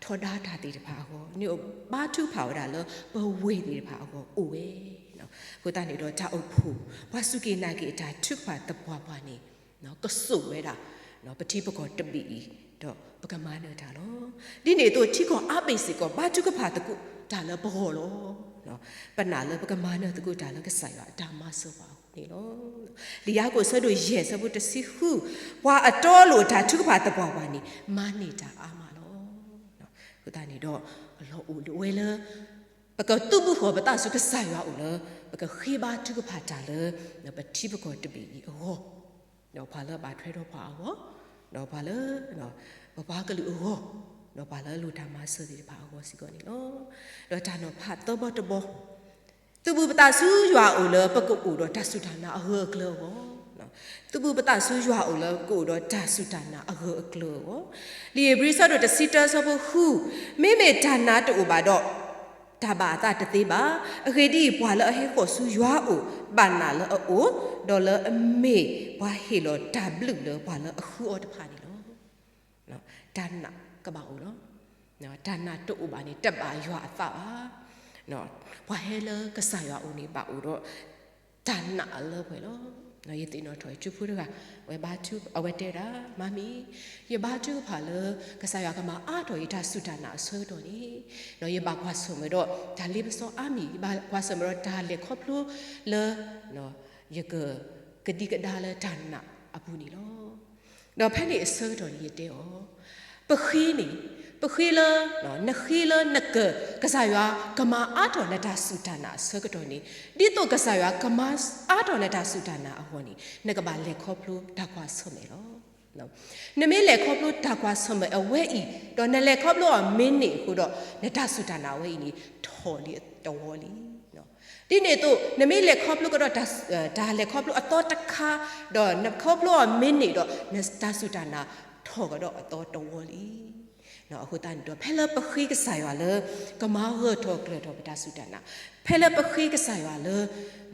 [SPEAKER 2] ထော်ဒါတာတဲ့တပါဟောညဘာထုဖာဝဲတာလေဘဝေတဲ့တပါဟောအိုဝဲနော်ကိုတနေတော့ဒါအုပ်ဖူဘာစုကေနာကေဒါထုဖာတပွားပွားနေနော်ကဆုဝဲတာနော်ပတိပကောတပီ တော့ပကမာနဲ့ဒါလောဒီနေတော့တိကောအပိစီကောဘာတုကဖာတကုဒါလဘောလောနော်ပနာလပကမာနဲ့တကုဒါလကဆိုင်ရဒါမဆောပါနေလောလီယာကိုဆတို့ရဲဆဖို့တစီဟုဘွာအတော်လို့ဒါတုကဖာတဘောပါနေမနေတာအာမလောနော်ခုတနေတော့အလောဦးလွယ်လပကတူဘူးခေါ်ပတာစုကဆိုင်ရဦးလပကခေဘာတုကဖာဒါလနော်ပတိပကောတပီဩနော်ဘာလဘာထွဲတော့ပါဟောနော်ဘာလနော်ဘာကလူဩနော်ဘာလလူဓမ္မစသည်ဘာဟောစီကောနီနော်တော့ဒါနော်ဖတ်တော့ဘတ်ဘောသူဘူးပတာဆူရွာဦးလပကုတ်ဦးတော့တဆုဒါနာအဟကလောနော်သူဘူးပတာဆူရွာဦးလကိုတော့တဆုဒါနာအဟကလောလီဘရီဆာတော့တစီတာဆဘဟုမေမေဒါနာတူပါတော့ဒါဘာတာတသေးပါအခေဒီဘွာလအဟေကိုဆူရွာဦးဘာနာလအိုဒေါ်လာအမေဘွာဟီလောဒါဘလူလဘွာလအခုအော်တဖာနီလောနော်ဒါနာကဘာဦးနော်ဒါနာတူပါနေတက်ပါရွာအဖပါနော်ဘွာဟဲလကဆာရွာဦးနေပါဦးတော့ဒါနာလောပဲလောနော်ယတိနော်ထွေချူဖူရကဝဲဘာတူအဝဲတဲတာမမီယဘာတူဖာလကဆာရွာကမှာအာတော်ရတာဆုဒါနာဆွဲတော်နေနော်ယဘာခွာဆုံမတော့ဒါလေးပစောအာမီဘာခွာဆုံမတော့ဒါလေခေါပလိုလေနော်ယကဒီကဒါလေဒါနာအပူနီလောနော်ဖက်နေအဆွဲတော်နေတဲ့ဩပခေးနေပခေးလနော်နခေးလနကဆာရွာကမာအာတော်လက်တာဆုဒါနာဆွဲကတော်နေဒီတော့ကဆာရွာကမာအာတော်လက်တာဆုဒါနာအဟောနေနကဘာလေခေါပလိုဒါခွာဆုံမေလောနော်နမေလေခေါပလိုဒါခွာဆုံမေအဝဲဤတော့နလေခေါပလိုအမင်းနေဟိုတော့လက်တာဆုဒါနာဝဲဤနေထော်လီတော်လီနော်ဒီနေတော့နမေလေခေါပလိုကတော့ဒါလေခေါပလိုအတော်တခါတော့နခေါပလိုအမင်းနေတော့နတာဆုဒါနာထော်ကတော့အတော်တော်လီနော်အခုတန်တော့ဖဲလပခိကဆိုင်ရလေကမာဟထောကရတော့ပတာဆုဒနာဖဲလပခိကဆိုင်ရလေ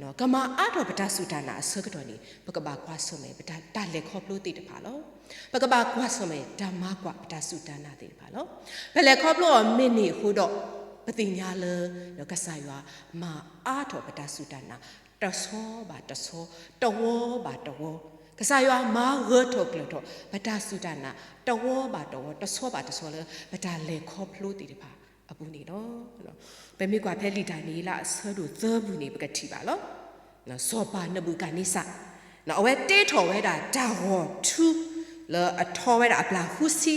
[SPEAKER 2] နော်ကမာအတော့ပတာဆုဒနာဆကတော့နေပကဘာကွာဆုမေပတာတလက်ခေါပလို့တိတဖာလောပကဘာကွာဆုမေဓမ္မကွာပတာဆုဒနာတိတဖာလောဖဲလက်ခေါပလို့မင်းနေခုတော့ပတိညာလေနော်ကဆိုင်ရမာအတော့ပတာဆုဒနာတဆောပါတဆောတဝောပါတဝောကဆာရွာမာရထုတ်ကလတော့ဗတာစုဒနာတဝောပါတဝောတဆောပါတဆောလေဗတာလေခေါဖလို့တီတပါအပူနေနော်ဘယ်မိကွာဖဲလီတိုင်နေလားဆဲတို့သဘူးနေပကတိပါလောနော်စောပါနဘူးကနေစနော်အဝဲတေးထော်ဝဲတာဒါဟောသူလေအထော်ဝဲတာအပလာဟုစီ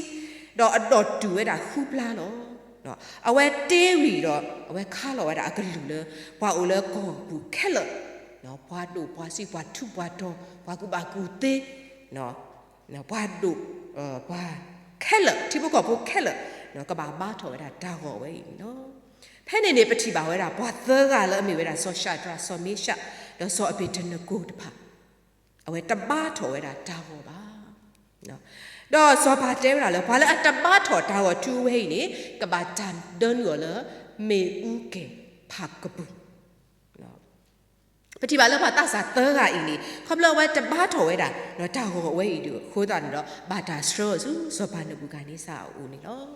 [SPEAKER 2] တော့အတော်တူဝဲတာဟုပလာနော်နော်အဝဲတေးရီတော့အဝဲခါလောဝဲတာအကလူလေဘွာအိုလေကောဘူးခဲလောနော်ဘွာတို့ဘွာစီဘွာထုဘွာတော့ဘွာကူဘာကူတေးနော်ဘွာတို့ဘွာခဲလတိဘကောဘခဲလနော်ကဘာဘာထော်ဝဲတာဒါဟောဝဲနော်ဖဲနေနေပတိပါဝဲတာဘွာသဲကလည်းအမေဝဲတာဆောရှာဒရာဆောမေရှာတော့ဆောအပိတနကိုတဖာအဝဲတပါထော်ဝဲတာဒါဟောပါနော်တော့ဆောဘာတဲဝဲတာလဲဘာလဲအတပါထော်ဒါဟောတူဝဲနေကဘာတန်ဒွန်ရောလဲမေဦးကေဖာကပူပတိပါလောဖာတဆာသဲကဤနေခပလောဝဲတပါထော်ဝဲတာနော်တာဟောဝဲဤတို့ခိုးတာနေတော့ဘာတာစထရောစုစောပါနဘူကနေစာအူနေနော်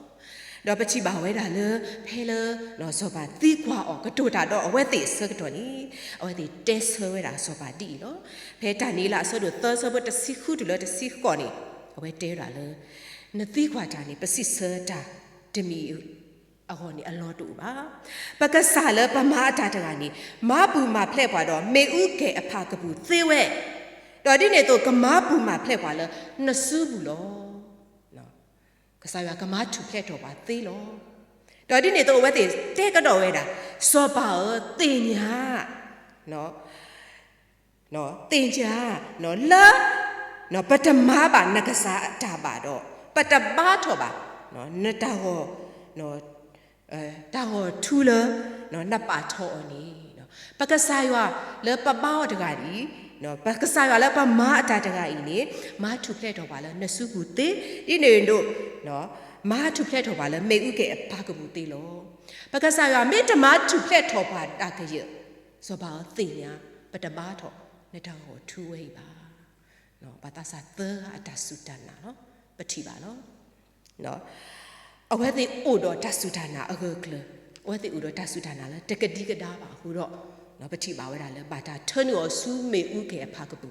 [SPEAKER 2] တော့ပတိပါဝဲတာလေဖဲလေနော်စောပါသီးခွာအော်ကတိုတာတော့အဝဲသေးစကတော့နီအဝဲသေးတဲဆဝဲတာစောပါတီနော်ဖဲတာနေလားဆိုတော့သဲဆဘတစီခုတူလို့တစီကောနေအဝဲတဲတာလေနသီးခွာတာနေပစစ်ဆတာတမီအဟောနေအလောတူပါပကဆာလပမာတာတကနေမပူမဖလက်ပွားတော့မေဥကေအဖကပူသေဝဲတော်ဒီနေတော့ကမပူမဖလက်ပွားလနဆူဘူးလောနော်ကဆာရကမထူဖလက်တော့ပါသေးလောတော်ဒီနေတော့ဝဲတဲ့တဲကတော့ဝဲတာစောပါတင်ညာနော်တင်ညာနော်လာနော်ပတမပါနကစားတာပါတော့ပတပါထောပါနော်နတဟောနော်တာဟောထူလနော်နပါထောအနီနော်ပကဆာယွာလေပပောတကဒီနော်ပကဆာယွာလေပမာအတာတကဤနေမာထူဖလက်တော့ပါလေနစုကူတေဒီနေတို့နော်မာထူဖလက်တော့ပါလေမေဥကေအဖကဘူးတေလောပကဆာယွာမေတမာထူဖလက်တော့ပါတာကရစောပါသိညာပတပါထောနတဟောထူဝဲပါနော်ပတာစာသအတဆုတနာနော်ပတိပါနော်အဝဲသိအိုတော့တဆုဒါနာအကကလဝဲသိအိုတော့တဆုဒါနာလဲတကတိကဒါပါဟိုတော့နော်ပတိပါဝဲတာလဲဘာတာထွန်းရောစူးမေဥကေဖာကပူ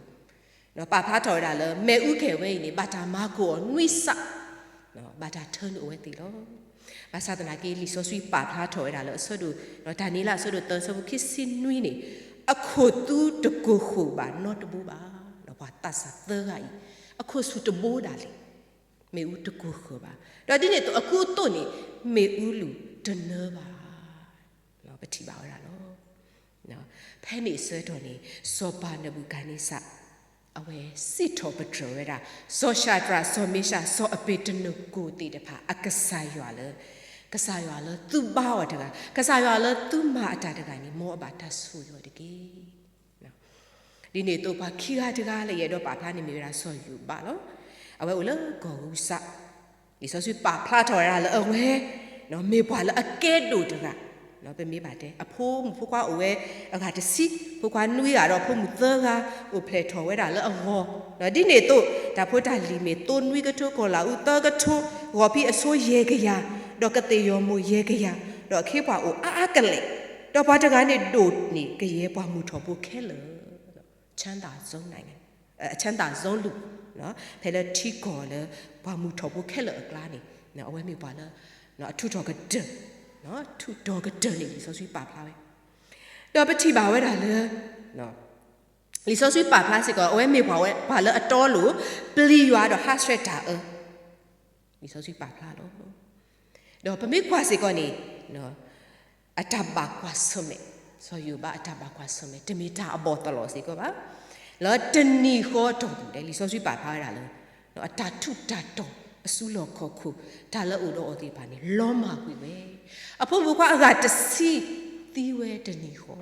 [SPEAKER 2] နော်ပါဖာတော်တာလဲမေဥကေဝဲနေဘာတာမာကိုနွိဆ နော်ဘာတာထုံးလို့ဝဲတီလောဘာသာတနာကီလီဆိုဆွီပါဖာထော်ရတာလို့ဆိုတော့နော်ဒါနီလာဆိုတော့တန်ဆဘခိစင်နွီနေအခုတူတကူခုပါနော်တဘူပါနော်ဘာတဆသဂိုင်အခုစုတဘူဒါလီမေဦးတကူခုပါတော့ဒီနေ့တော့အခုတော့နေမေဦးလူတနပါနော်ပတိပါရတာနော်နော်ဖဲနေဆွဲတော်နေစောပါနဘူးကန်နေစအဝဲစစ်တော်ပထရရတာစောရှာဒရာစောမေရှာစောအပေတနုကိုတီတဖာအကဆိုင်ရွာလေကစားရွာလေသူ့ဘာဝတကကစားရွာလေသူ့မအတာတကနေမောအပါတဆူရွာတကေနော်ဒီနေ့တော့ဘာခီကတကားလေရတော့ပါဖားနေမိရဆောယူပါနော်အဝဲဦးလေကိုဦးစဒီဆောဆွပါဖားထော်ရလေအဝဲနော်မေပွာလေအကဲတို့တကနော်ပဲမေးပါတယ်အဖိုးဖွားကွာအဝဲအခါတစီဖွားကွာနွေးရတော့ဖိုးမသကဥဖလက်ထော်ဝဲတာလေအဝေါ်နော်ဒီနေ့တော့ဒါဖိုးတာလီမေတိုနွေးကထိုးကောလာဥတကထိုးဝေါ်ပြီးအစိုးရဲကရတော့ကတေယောမူရဲကရတော့ခေပွားအိုအာကလေတော့ဘာတကနေဒိုနေကရဲပွားမှုထော်ဖို့ခဲလေချမ်းသာဆုံးနိုင်ငံအချမ်းသာဆုံးလူနော်ဖဲလေထီကောလေပွားမှုထော်ဖို့ခဲလေအကလာနေနော်အဝဲမေပွားလေနော်အထုတော်ကဒနော်ထူတော်ကဒနေဆိုဆွေးပါဖလားပဲတော့ပတိပါဝဲတာလေနော်လီဆိုဆွေးပါဖလားစကောအဝဲမေပွားဝဲဘာလေအတော်လို့ပလီရွာတော့ဟာစရက်တာလီဆိုဆွေးပါဖလားလို့တော့ပမေကွာစကောနေနော်အတဘကွာဆုမေဆိုယူပါအတဘကွာဆုမေတမီတာအဘောတလို့စကောပါလောတနီခေါ်တော်တယ်လီဆိုဆွေးပါဖလားတာလေနော်အတထုတတော်အဆူလောခေါ်ခုဒါလည်းဦးတော့အသေးပါနေလောမာကွေပဲအဖို့ဘကွာအကတစီသီးဝဲတနီဟော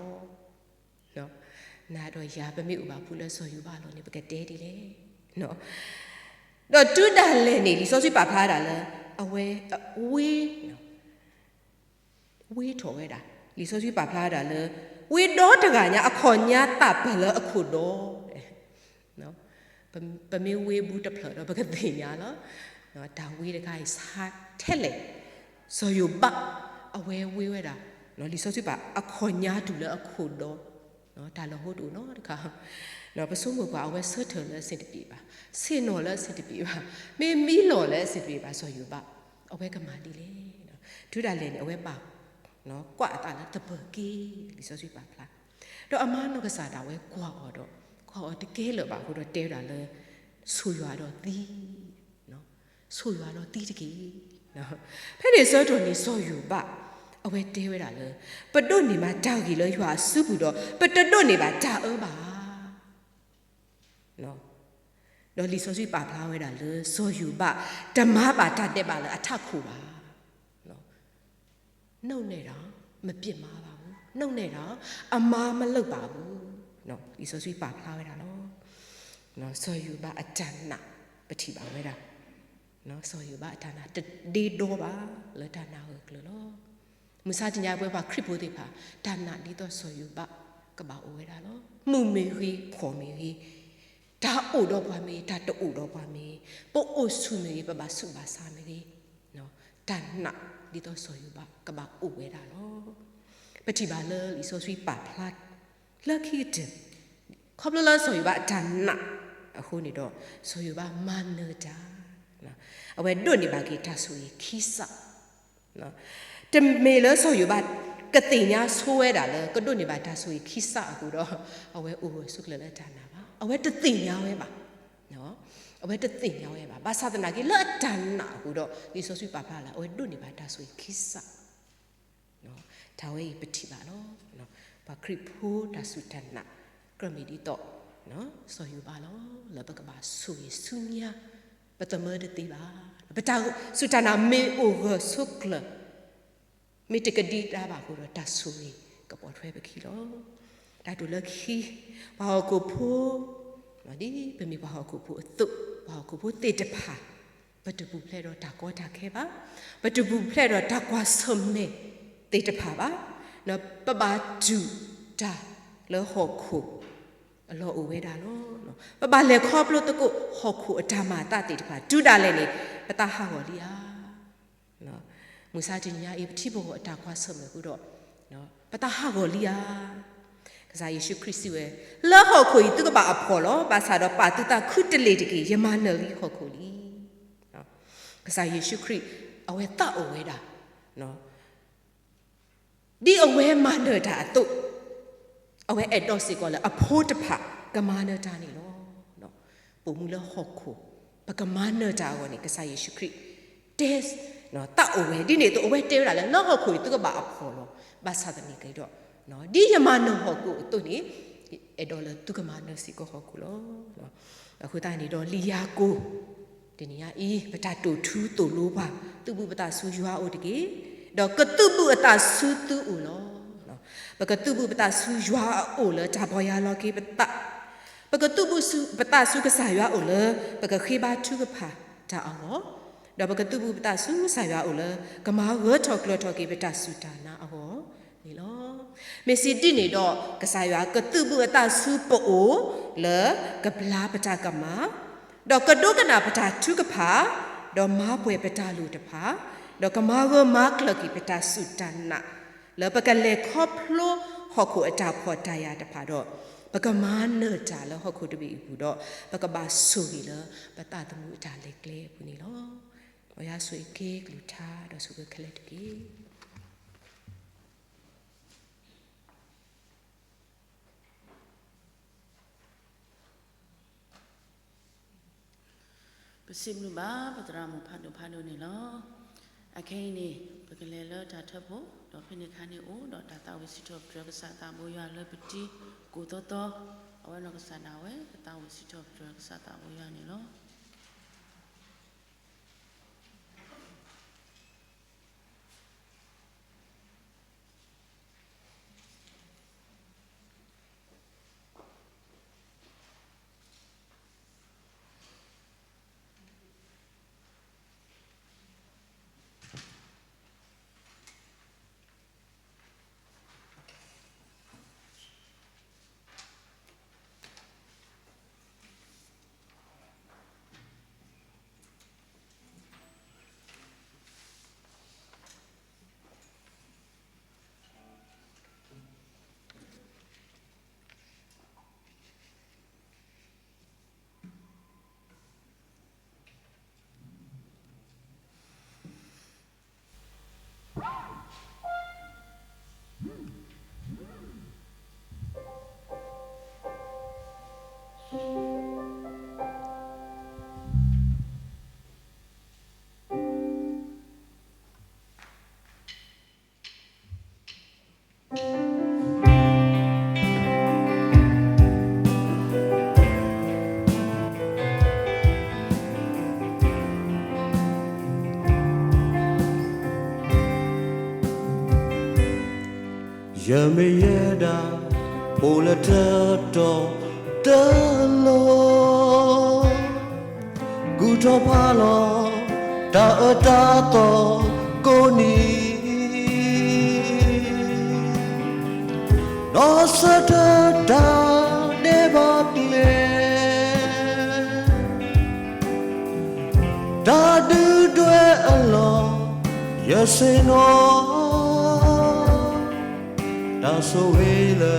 [SPEAKER 2] နော်နာတော့ရာပမိဥပါဘူးလဲဆိုယူပါလို့နေပကတဲဒီလေနော်တော့တူတာလဲနေလီဆိုစီပါဖားတာလဲအဝဲဝေးနော်ဝေးထော်ဝဲတာလီဆိုစီပါဖားတာလဲဝေးတော့တကညာအခေါ်ညာတပ်ဘလအခုတော့နော်ပမေဝေးဘူးတဖလတော့ပကတိညာနော်နော်ဒါဝေးတကကြီးစားထဲလေဆိုယူပါအဝဲဝေးဝဲတာနော်လီဆိုစီပါအခေါ်ညာတူလဲအခုတော့နော်ဒါလည်းဟုတ်တူနော်တခါနော်ပစုံမကွာအဝဲဆွတ်တယ်လဲစစ်တပြေပါစင်တော်လဲစစ်တပြေပါမေမီလော်လဲစစ်တပြေပါဆိုယူပါအဝဲကမာလီလေနော်ဒုတာလဲအဝဲပါနော်ကွာတာလဲတပကီလီဆိုစီပါဖလားတော့အမနောက်ကစားတာဝဲကွာတော့ကွာတကယ်လို့ပါဟိုတော့တဲတာလဲဆူရွာတော့တီးနော်ဆူရွာတော့တီးတကီနော်ဖဲ့နေစောတော်နေဆိုယူပါအဝဲတဲဝဲတာလေပတွတ်နေမှာတောက်ကြီးလို့ရွာစုဘူးတော့ပတွတ်နေပါတာအောင်ပါနော်တော့လီဆိုစီပါဖလားဝဲတာလေဆိုယူပါဓမ္မပါတတ်တဲ့ပါလေအထခုပါနော်နှုတ်နေတာမပြစ်မှာပါဘူးနှုတ်နေတာအမားမလုတ်ပါဘူးနော်လီဆိုစီပါဖလားဝဲတာနော်နော်ဆိုယူပါအတဏပတိပါဝဲတာနော်ဆိုယူပါအတဏဒီတော့ပါလေတဏဟုတ်ကလို့မစားတင်ကြပွဲပါခရစ်ဘိုးတွေပါဒါနာဒီတော့ဆိုယူပါကဘာအိုဝဲတာနော်မှုမေဟီခေါ်မေဟီဒါအိုတော့ပါမေဒါတူတော့ပါမေပို့အိုဆုမေပပဆုပါစာမေနော်ဒါနာဒီတော့ဆိုယူပါကဘာအိုဝဲတာနော်ပတိပါလေလီဆိုဆွီပါဖလတ်လက်ခိတခေါပလလာဆိုယူပါဒါနာအခုနေတော့ဆိုယူပါမနတာနော်အဝဲတို့နေပါကေတာဆိုရင်ခိစနော်တမေလဆိုယူပါကတိညာဆိုးဝဲတာလေကတို့နေပါဒါဆိုရင်ခိစအခုတော့အဝဲအိုဆုကလလက်ဒါနာပါအဝဲတသိညာဝဲပါနော်အဝဲတသိညာဝဲပါဘာသာတနာကြီးလက်ဒါနာအခုတော့ဒီဆိုဆွပါပါလားအဝဲတို့နေပါဒါဆိုရင်ခိစနော်ဒါဝဲပတိပါနော်ဘာခရစ်ဖိုးဒါစုတနာကရမီဒီတော့နော်ဆိုယူပါလောလဘကပါဆူဆုညာပတမဒတိပါပတာစုတနာမေအိုဆုကလမိတကဒီတာပါကိုတော့တဆူရီကပေါ်ထွဲပခီလောဒါတူလခီဘာကိုဖိုးမဒီပမီဘာကိုဖိုးအတုဘာကိုဖိုးတေတဖာဘတ်တူဖလဲတော့ဒါကောတာခဲပါဘတ်တူဖလဲတော့ဒါကွာဆမေတေတဖာပါနော်ပပဒူဒါလောဟောခုအလောအဝဲတာနော်ပပလေခေါပလို့တကုဟောခုအဓမ္မတတေတဖာဒူတာလဲနေပတာဟာဟောလီယာနော်မူစာတင်ညာအေပတိဘောအတာခွာဆမေကူတော့နော်ပတာဟာကိုလီယာကစားယေရှုခရစ်စီဝဲလောဟောခွေသူကပါအဖော်လောပါစာတော့ပါတူတာခုတလေတကေယမနလီဟောခုလီနော် ကစားယေရှုခရစ်အဝဲတအဝဲတာနော်ဒီအဝဲမနေတာအတုအဝဲအတော့စီကောလေအဖို့တဖကမာနေတာနေလို့နော်ပုံမူလဟော့ခုပကမာနေတာကိုနေကစားယေရှုခရစ်တက်နော်တအဝဲဒီနေတော့အဝဲတဲရလာလောဟော့ခုသူကပါအဖို့လို့ဘာသာတမီကြတော့နော်ဒီယမနောဟော့ခုသူနေအတော့လေသူကမာနစီကိုဟော့ခုလို့နော်အခုတိုင်နေတော့လီယာကိုဒီနေရာဤပတတူထူးတူလို့ပါသူဘူးပတဆူရွာအိုတကေတော့ကတုဘူးအတဆူတူဦးလို့နော်ဘကတုဘူးပတဆူရွာအိုလဂျာဘောယာလောကေပတဘကတုဘူးဆူပတဆူကဆာရွာအိုလဘကခေဘာထူကဖာတာအောတော့ဘကတုဘူးပတဆူဆာရွာအိုလကမာဝတ်ထော်ကလထော်ကေပတဆူတာနာအောနေလို့မေစီတိနေတော့ကဆာရွာကတုဘူးအတဆူပိုလကပလာပတကမာတော့ကဒုကနာပတာထုကဖာတော့မားပွဲပတာလူတဖာတော့ကမာဝမာကလကီပတာစုတနာလပကလေခေါပလိုဟခုအတာဖော်တရတဖာတော့ပကမာနေတာလဟခုတပြီဘူးတော့ပကဘာဆူကြီးလပတာတမှုအတာလေကလေဘူးနီလောဝရဆွေကေကလူတာတော့ဆုကခလက်တကေ
[SPEAKER 1] ပစိမလူပါပတရာမဖတ်လို့နေလောအခင်းနေပကလေလောတာထပ်ဖို့တော့ဖိနေခါနေအိုတော့တာတာဝစီတော့ပြကစားတာမိုးရလပတိကိုတော့အဝဲနောကစားနာဝဲတာဝစီတော့ပြကစားတာမိုးရနေလော
[SPEAKER 3] ယမေရတာပိုလထတော်တလောဂူတော်ဖာလောတာအတာတော်ကိုနီနောစတတာနေပါကလေတာဒူတွေအလောရစေနောဒါဆိုဝေးလေ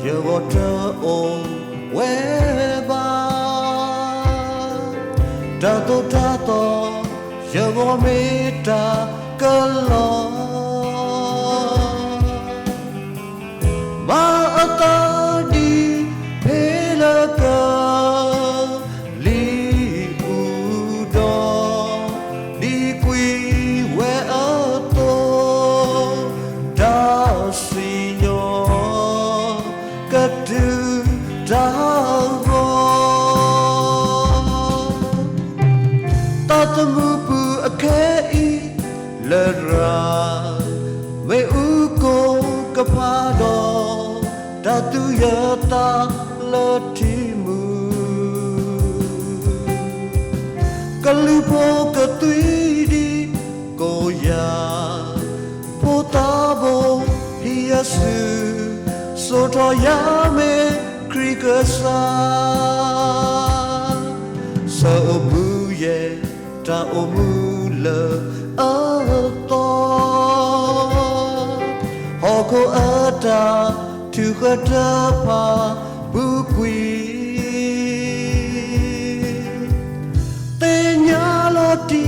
[SPEAKER 3] ရောတော်အိုဝဲပါတာတော့ရောမေတ္တာကလောမာအတာဒီဖေလကလီဦးတော်ဒီကွီဝဲအတော်ဒါစီညောကတူဒါတာတမှုပူအခဲဤလရာဝေဥကိုကဖာတော်တတူရတာလောတိမူကလူဖို့ကသွီဒီကိုရာပိုတာဘောဟီယဆုဆိုတော်ရမေခရီကစာဆိုဘူးရဲ့တာအမှုလအတော်ဟောကိုအတာသူခတာပါဘူးကွီတေညာလောတီ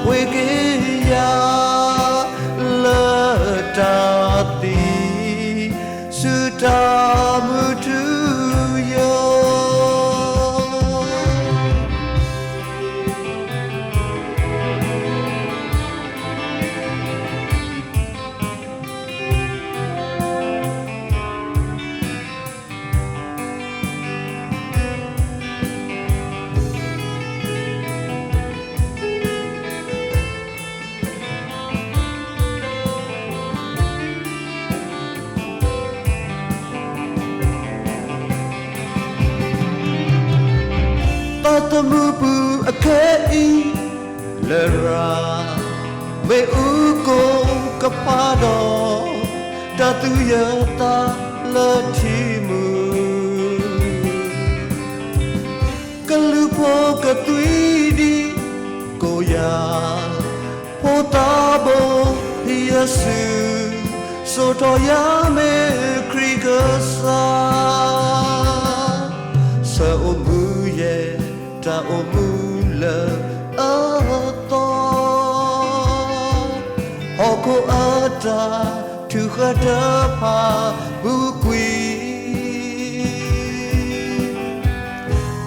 [SPEAKER 3] puegeya letati sudah mutuyo Tatamupu akei lera me uko kapado tatuyata latimu kalupo katuidi koya potabo yesu sotoya me krigasa sa omuye ta omula ato hoko ata tu khata pa bukwi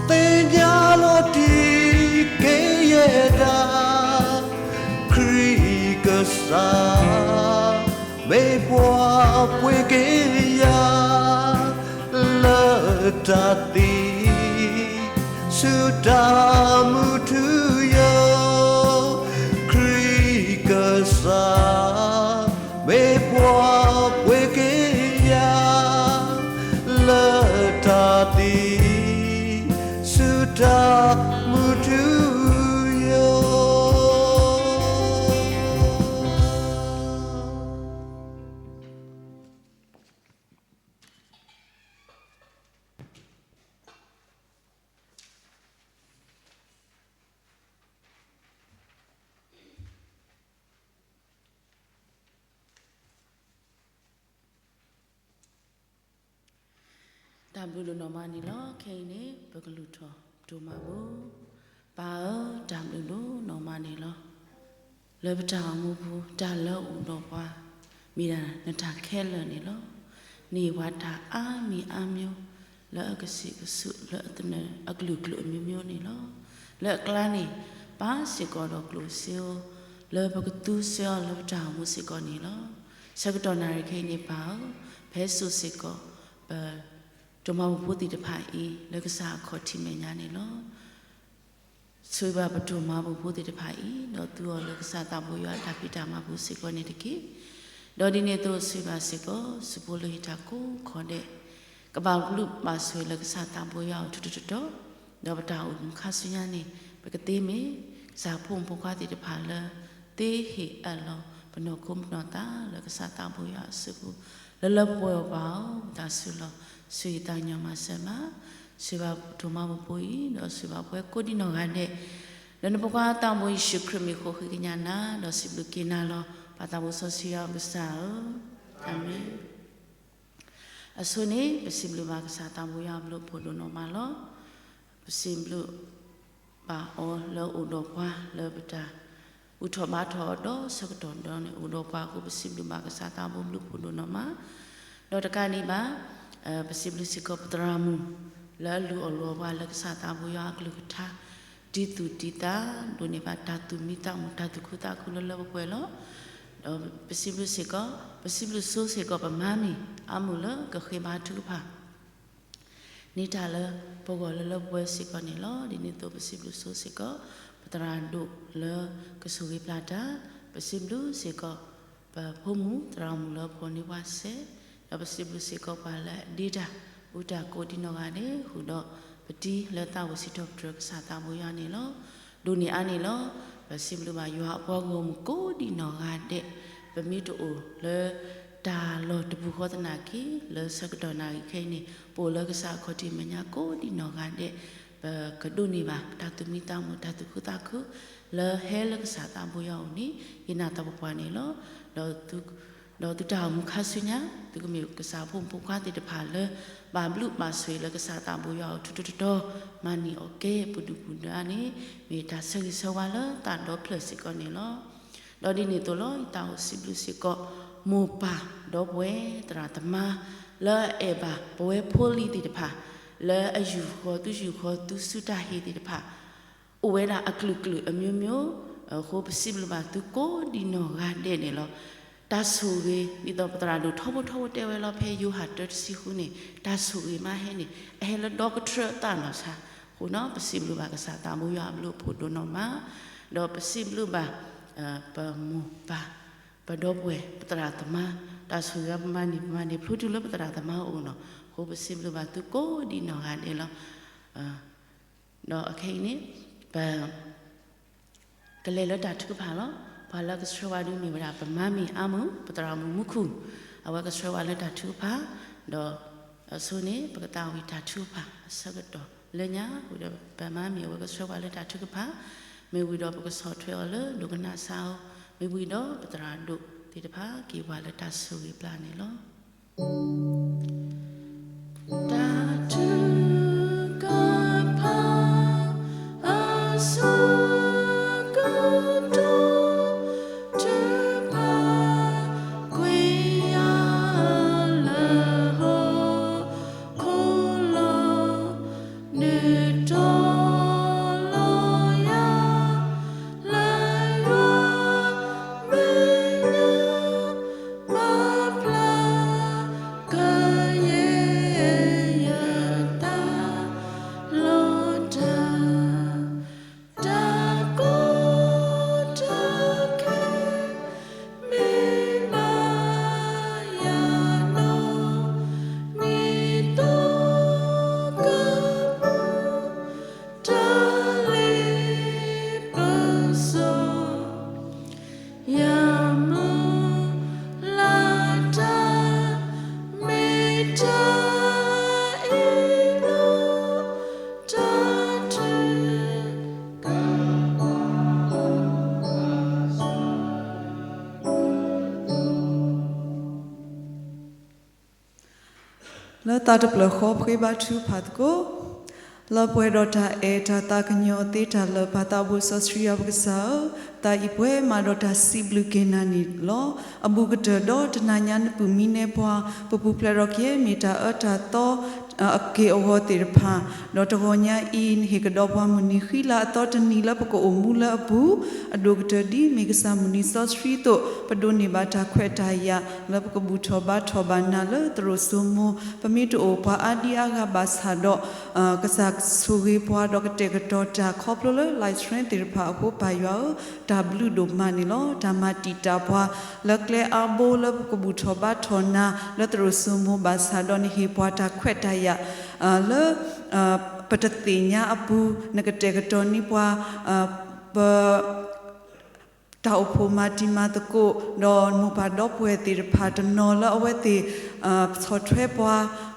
[SPEAKER 3] tenya lo ti ke yeda krigasa me bwa pwe ke ya la ta ti sudah mutuyo krikasa mebwa pwekeya letati sudah mutuyo
[SPEAKER 1] Dabulu nomani lo kene begeluto dumabu ba dabulu nomani lo lebta mubu dalo uno pa mira nata khela ni lo ni wata ami amyo la agasi su la tne aglu glu myo ni lo la klani ba sikoro glu sio la bagtu sio lebta mu sikoni lo sakdona kene pa phesu siko ba Doma buti de pai legasa khoti me nyane lo suiba batuma buti de pai no tu legasa ta bo ya ta pita ma bu siko ne de ki do di ne to suiba siko supolo hita ko khode ka ba lu ma sui legasa ta bo ya tu tu do do bata u kha su nya ne ba ka te me sa phom pho kha ti de pha la te he a lo bano kum no ta legasa ta bo ya su la la bo ba ta su lo Sui tanya masama, siwa doma boi, no siwa boi kodi no gade. Dan pokok tamu isu krimi kohi kenyana, no sibukina lo patamu sosial besar. Amin. Asuni besimlu maksa tamu yang belum bodoh normal lo, besimlu ba o lo udopa lo beta. Utomato do sekdon do ne udopa ku besimlu maksa tamu belum bodoh normal. Do tekani ba. Bersiblu siko putramu lalu Allah walak sata buya agluta ditu dita dunia pada tu mita muda tu kuta kulala buelo bersiblu so siko pemami amula kekhidmat tu pa ni tala pokok lala buat siko ni lo di ni tu bersiblu so siko putradu le kesugi pelada bersiblu siko pemumu teramu le poni wase Bersiblu siko pala dida udah kodi nogane hudo peti leta wasito drug sata boya ni lo dunia ni lo bersiblu bayu apa gom kodi nogade pemitu le da lo debu kota naki le sekdona kini pola kesa kodi menyako di nogade keduni ba datu mita mu datu kutaku le hel kesa taboya ni ina tabuani lo tu đó từ đầu một khá suy nhá từ cái miệng cái sao phun phun qua thì được phá lơ bà lúc bà suy lơ cái sao tạm bùi vào chút mà nị ok bùi được bùi nữa này vì ta sơ qua lơ ta đó plus con này lo đó đi nị tôi lo tao xí blu xí có mua bà đó bue tra tama ma lơ e bà bue poli thì được phá lơ ayu khó tu sudah hi thì được phá uwe là aklu miu khó possible bà tu cố đi nó ga để này lo ta suy đi đâu bắt đầu thâu đeo lo phe du hạt đất xí khu này ta suy mà hay này hay là đó có trơ ta nó sao khu nó possible bà cái sao ta mua yam lu phụ đồ nó mà đó possible bà mu bà đó bue bắt đầu ta suy mà ni phụ du lo bắt đầu mà nó khu possible bà tu cố đi nó ga để lo đó cái này bà cái này là đặt cái phá lo phá là cái số vài đứa mình đã bấm mami amu bắt đầu mua mukhu à cái số vài là đặt cái phá đó số này bắt đầu bị đặt cái phá sao cái đó lên nhá bây giờ bấm mami cái số vài là đặt cái phá mình bây giờ cái số thuê là được cái nào sao mình bây giờ bắt đầu được thì cái phá kỳ vài là đặt số cái plan này lo đặt cái phá số
[SPEAKER 4] lỡ ta được lỡ khó khi ba chú phát cô lỡ bùi đồ ta ta ta cái nhau tê ta lỡ ba ta bùi sơ sri áp cái sao ta ít bùi mà đồ ta si blu kê na nị lo abu cái trời đó ta na nhăn bù mi nè bùa bù ple rock ye mi ta ở ta to ke o te pha do to nya in he ka do pa muni khila to tani la pa ko omula bu adogta di me ka sa muni so street to pa do ni ba ta khwe ta ya la pa ko bu tho ba na la tro sumo pa mi to o pa adia ga ba sa do ka sa su ge pwa do ka te ka to ta khop lo live stream te pha ko pa yo ta blue do ma ni lo ta ma ti ta pwa la kle a bo la ko bu tho ba tho na la tro sumo ba sa do ni he pwa ta khwe ta ya le patatinya apu nagategatoni pwa pa tau phu mati matako don mu pa do pwe tir phat no la aweti sothwe pwa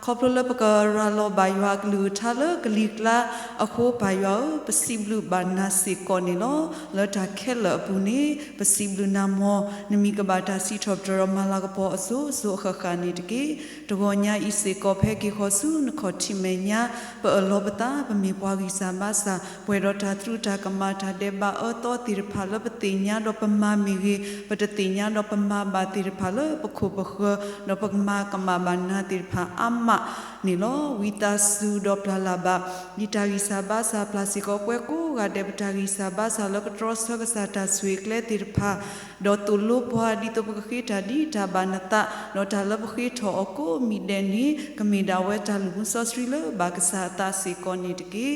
[SPEAKER 4] khoplo pa ra lo baywa glu thala glikla akho baywa pasiblu banna sikoni lo la ta khela puni pasiblu namo nimi ka bata si thop dro mala ka po aso so kha khani tiki togonya ise ko phe ki khosu n kho thimenya pa lo bata pa mi pwa gi sa ma sa pwe ro ta tru ta kama ta de ba o to tir phala patinya do pa ma mi gi patatinya do pa ma ba tir phala pa kho pa kho do pa ma kama banna tir pha amma ni lo wita su do plalaba nitari saba sa plasiko kwe ko ga de batari saba sa lo tros ga sa ta swikle tirpha do tulu pwa di to bukhi ta di ta banata no ta lo bukhi tho ko mi de ni kamida we ta lu so sri lo ba ga sa ta si ko ni tiki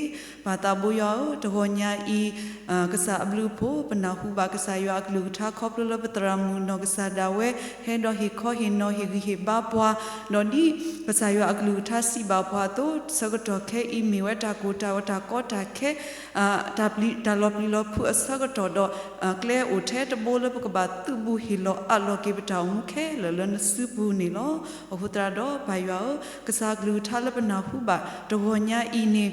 [SPEAKER 4] ba ta bu yo to nya I ga sa blu pho pana hu ba ga sa yo ak lu tha khop lo patra mu no ga sa da we he do hi kho hi no hi hi ba pwa no di ga sa yo ak lu tha si ba pwa to sa ga to khe I mi we ta ko ta ko ta khe ta pli ta lo pli lo phu sa ga to do kle o the to bo lo ka ba tu bu hi lo a lo ke ba ta mu khe lo lo na su bu ni lo o hu tra do ba yo ka sa glu tha la ba na hu ba to nya I ni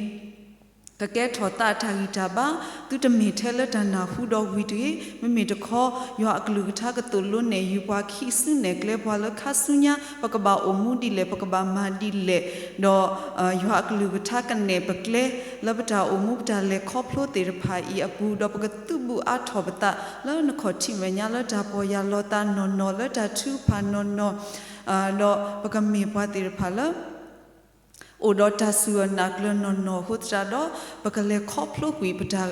[SPEAKER 4] กะแกทอตาทากิตาบาตุตะเมเทเลตานาฟูดอกวิตีเมเมตะขอยออักลุกทากะตุลุเนยูปาคิซึเนเกเลพอลคาสุญญาปะกะบาอมูดิเลปะกะบามาดิเลดอยออักลุกทากันเนปะเกเลลบตาอมูปตาเลขอพโลเตรพาอีอปูดอปะกะตุบุอาทอปตาแล้วนขอทิเมญาลตาปอยาลตานนลตาทูพานนดอปะกะเมปาเตรพาลโอดอตาสุนักลนนหุตราดอปะกะเลขอพโลกุยปตา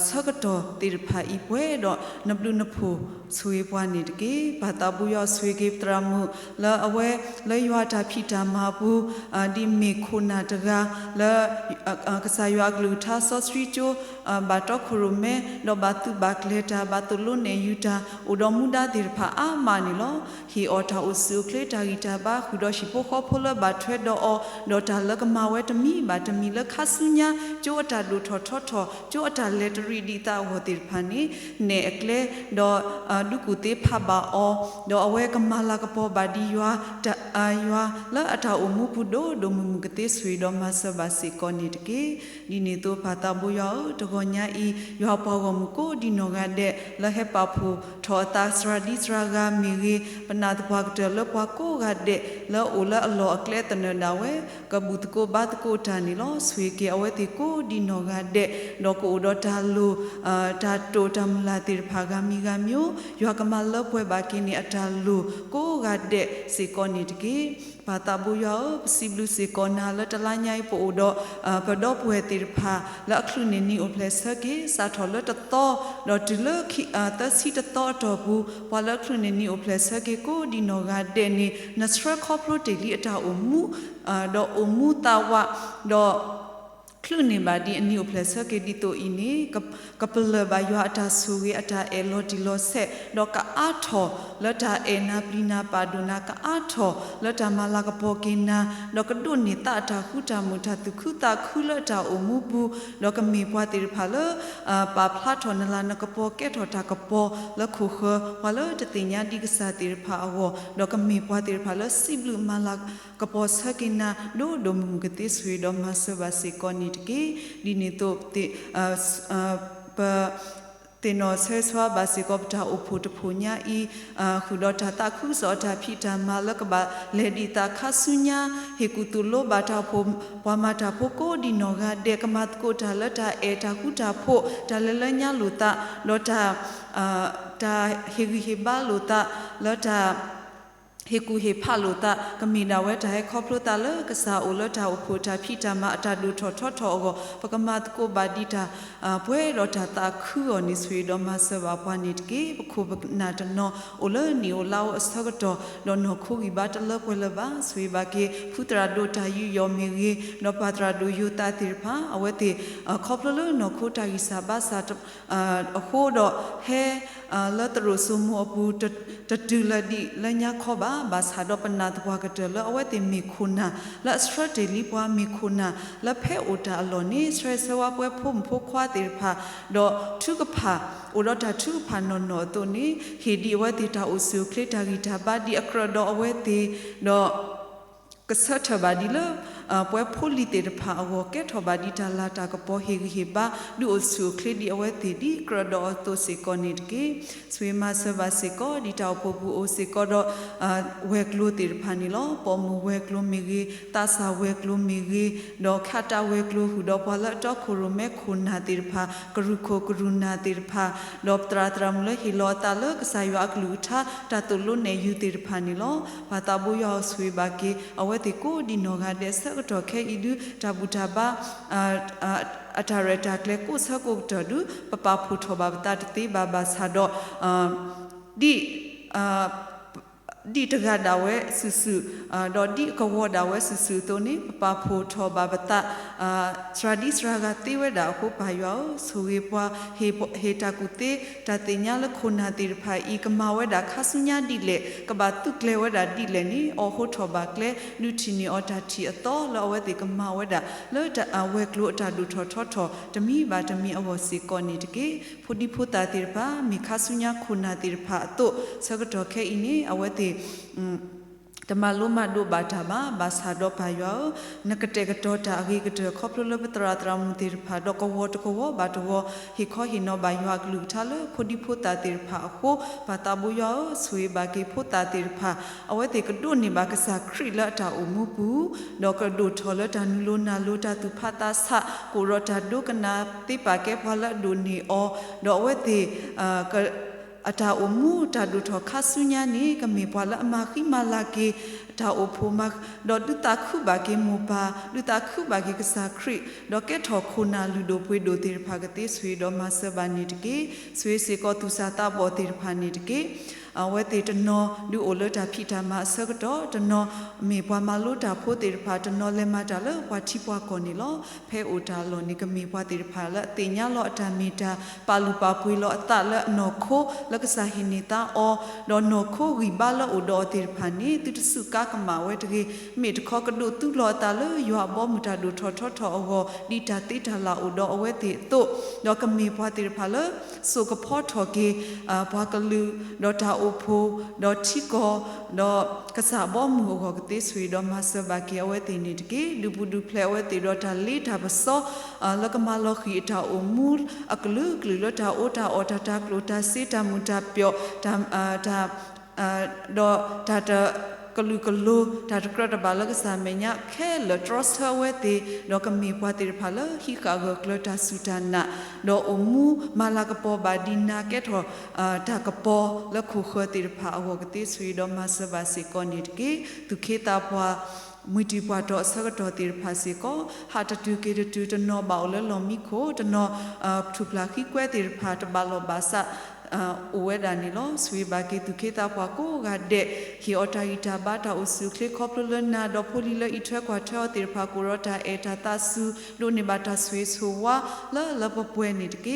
[SPEAKER 4] สกตอติรพาอีเปดอนบลุนพูสวยปวานิตเกปาตาบุยอสวยเกตรามุละอเวละยอตาพิตามาบูดิเมคุนาตกาละกษายกลูทาสอสริโจบาตอคุรุเมดอบาตุบากเลตาบาตุลุเนยูตาอุดอมุดาติรพาอามานิลอฮีออตาอุสุเคลตากิตาบาคุดอชิโปขอพลบาเทรดอตาลกมาเวตมีบาตมีลคาสุญญาโจตาดูทอโจตาเลตรีดีตาโหติรพานีเนเอกเลดอดูกุเตพาบาดออเวกมาลากปอบาดียัวตะอายัวละอัตาอุมุปุโดดมุมุกเตสวีดอมาสบาสิกอนิตเกดิเนโตพาตาบุยอตกอญาอียัวปอกมุโกดิโนกาเดละเฮปาพูทอตาสราดิสรากามีเกปนาตปากเตละปาโกกาเดละอุละอโลอเคลตเนดาเวกบุตโกบาตโกทานิลอสวีเกอเวติโกดิโนกาเดดอกอุดอตาลูตาโตตามลาติรภากามิกามิโอยกมาลป่วยบากินีอัตาลูโกกาเดสิกอนิตเกปาตาบุยอสิบลุสิกอนาละตะลาญายปอดปดอป่วยติรภาละคลุเนนีโอเพลสเกสาทอละตะตอดอติเลคิตะสิตะตอตอบูปาละคลุเนนีโอเพลสเกโกดิโนกาเดนีนัสระคอโปรเตลีอัตาอุมูดออุมูตาวะดอคลื่นในบาดีอันนี้อุปเลสเกดิโตอินีกับเปลือบายอัตาสุเกอัตาเอโลดิโลเซดอกะอาทอละตาเอนาปลีนาปาดูนากะอาทอละตามาลากะโปเกนาดอกะดุนิตาตาคุตามุทาตุคุตาคุละตาอุมุบูดอกะมีปวาติรพาเลปาพลาทอนลานกะโปเกทอตากะโปละคุเขวาเลตติญาดิกษาติรพาอวดอกะมีปวาติรพาเลสิบลุมาลากะโปสกินาโดดมุมกติสวีดอมาสบาสิกอนิque dinito te no se swa basikopta uput punya I khudota ta khu so ta phita malak ba ledita khasunya hekutulo bata pho pamata phoko dinoga dekamat ko thalata eta kuta pho talalanya luta lota ta heba luta lotaเฮกูเฮพาโลตากมีนาเวทให้ครอบโลตาเลกษาอุลตาอุโพตาพิตามาตาดูทอทอทอกปกมาตโกบาดิตาป่วยรถตาคืออนิสวีดอมาสวาปานิตเกปคูบนาตนออุลนิโอลาวอสทกตดอนคูกิบาตเลปเลบาสวีบาเกพุตราโดตายุยอมเมเกนปาตราดูยุตาติรพาอเวติครอบเลนคูตากิสาบาสาโคดเฮลตรุสุมอปูตดูลดีลญาขอบาบาสาดปนาตวากเตลอเวติมีคุณาละสตรเตลีปวามีคุณาละเพอุตาลอนีสเรสวาปวยพุ่มพุควาติรพาดอทุกพาอุดตาทุพานนอตัวนี้เฮดีเวติตาอุสุคลิตากิตาบาดีอัครดอเวติดอกษัตริย์บาดีเลป่วยพูลิเตอร์พาอวกเกทบาดีตาลาตากปอเฮกเฮบาดูอสุคลิดีอเวติดีกระดอตัวสิกอนิตเกสวีมาสบาสิกอดีตาปบูโอสิกอดเวกลูติรพานิลอปอมูเวกลูมิกีตาสาเวกลูมิกีดอคาตาเวกลูหุดอปอละตอคุรุเมคุณนาติรพากรุโคกรุณาติรพาดอตราตรามเลฮิลอตาเลกสายวากลูทาตาตุลุเนยุติรพานิลอปาตาบุยอสวีบาเกอเวติโกดิโนกาเดสก็ตัวแค่อีดูตาบุตาบาอัตาเรตาเคลกุสะกุตดูปะปาพุทโธบาตาติบาบาสาดดีตกาดาเวสุดอดีกวดาเวสุตัวนี้ปาพุทโธบาบตาสราดิสรากาติเวดาคุปายาวสุเวปวาเฮตากุเตตาติญาลคุณาติรพาอีกมาเวดาคาสุญญาดิเลกบาตุเคลเวดาดิเลนี่อโหทบาเคลนุทินีอตาทีอตอลอเวติกมาเวดาเลตาเวกลุตาดูทอตมีบาตมีอวสิกอนิตเกพุดิพุตาติรพามีคาสุญญาคุณาติรพาตุสกตอเคอินีอเวติต တမလုံးမတို့ဘာတာမှာဘာသာတော့ပါယောနကတဲ့ကတော့တာအကြီးကတဲ့ခေါပလလပတရာတရာမူတီဖာတော့ကဝတ်ကဝဘာတော့ဟီခေါဟီနောဘာယောကလူထားလို့ဖိုဒီဖိုတာတီဖာအခုဘာတာဘူယောဆွေဘာကေဖိုတာတီဖာအဝဲတေကဒုန်နေဘာကစားခရီလာတာအမှုပူတော့ကဒုထော်လတာနူလိုနာလိုတာသူဖာတာဆကိုရတာဒုကနာတိပါကေဖလာဒုန်နီအောတော့အဝဲတေအတာအမှုတာဒုထော်ခါဆုညာနေကမေပွာလာအမခိမလာကေတာအဖို့မတော့ဒုတာခုဘာကေမူပါဒုတာခုဘာကေကစားခရီတော့ကဲထော်ခုနာလူဒိုပွေဒိုတေဖာကတိဆွေတော့မဆဘာနေတကေဆွေစေကောသူစာတာဘောတေဖာနေတကေအဝဲတေတနောလူအိုလတာဖိတာမဆကတော့တနောမေပွားမလို့တာဖို့တေဖာတနောလဲမတာလဝါချီပွားကောနေလောဖဲအိုတာလောနိကမေပွားတေဖာလတေညာလောအတာမီတာပါလူပါပွေလောအတလနောခိုလကစားဟိနေတာအောဒေါ်နောခိုဂီဘာလောအိုဒေါ်တေဖာနေတူတစုကကမာဝဲတကေမေတခေါကဒုတူလောတာလယောဘောမူတာဒုထောထောထောအောဒီတာတေတာလာအိုဒေါ်အဝဲတေတို့ဒေါ်ကမေပွားတေဖာလဆိုကဖောထောကေဘွားကလူဒေါ်တာโอโพดอชิโกดอกษาบ่มูโกกติสวีดอมาสบาเกอเวตินิตเกดูบุดูเพลเวติดอทาลีทาบซอแล้วก็มาลอขีทาโอมูลอกลุกลุลทาโอทาออทาตากลุทาซิตามุตาเปียวทาดอทาตกลูกลูตาตกระบาลกษาเมญะแค่ลทรอสเวติดอกมีปวติพาลฮิกากกลตาสุตานะดออมูมาลากปอบาดินาแกทอตากปอแล้วคูขติพาอวกติสวีดอมาสบาสิกอนิตเกตุเคตาปวามุติปวาดอสกดอติภาสิกอหาตตุเกตตุตนอบาลลอมิโคตนอทุพลาคิแควติพาตบาลบาสะโอเวดานิโลสวีบากิตุเคตาปวาโกกาเดฮิออตาอิตาบาตาอุสุคลิคอปลนาดอโพลิลอิทวควาเทอติพากุรตาเอตาตาสุโดนิบาตาสวีสุวาละปปวยนิตเก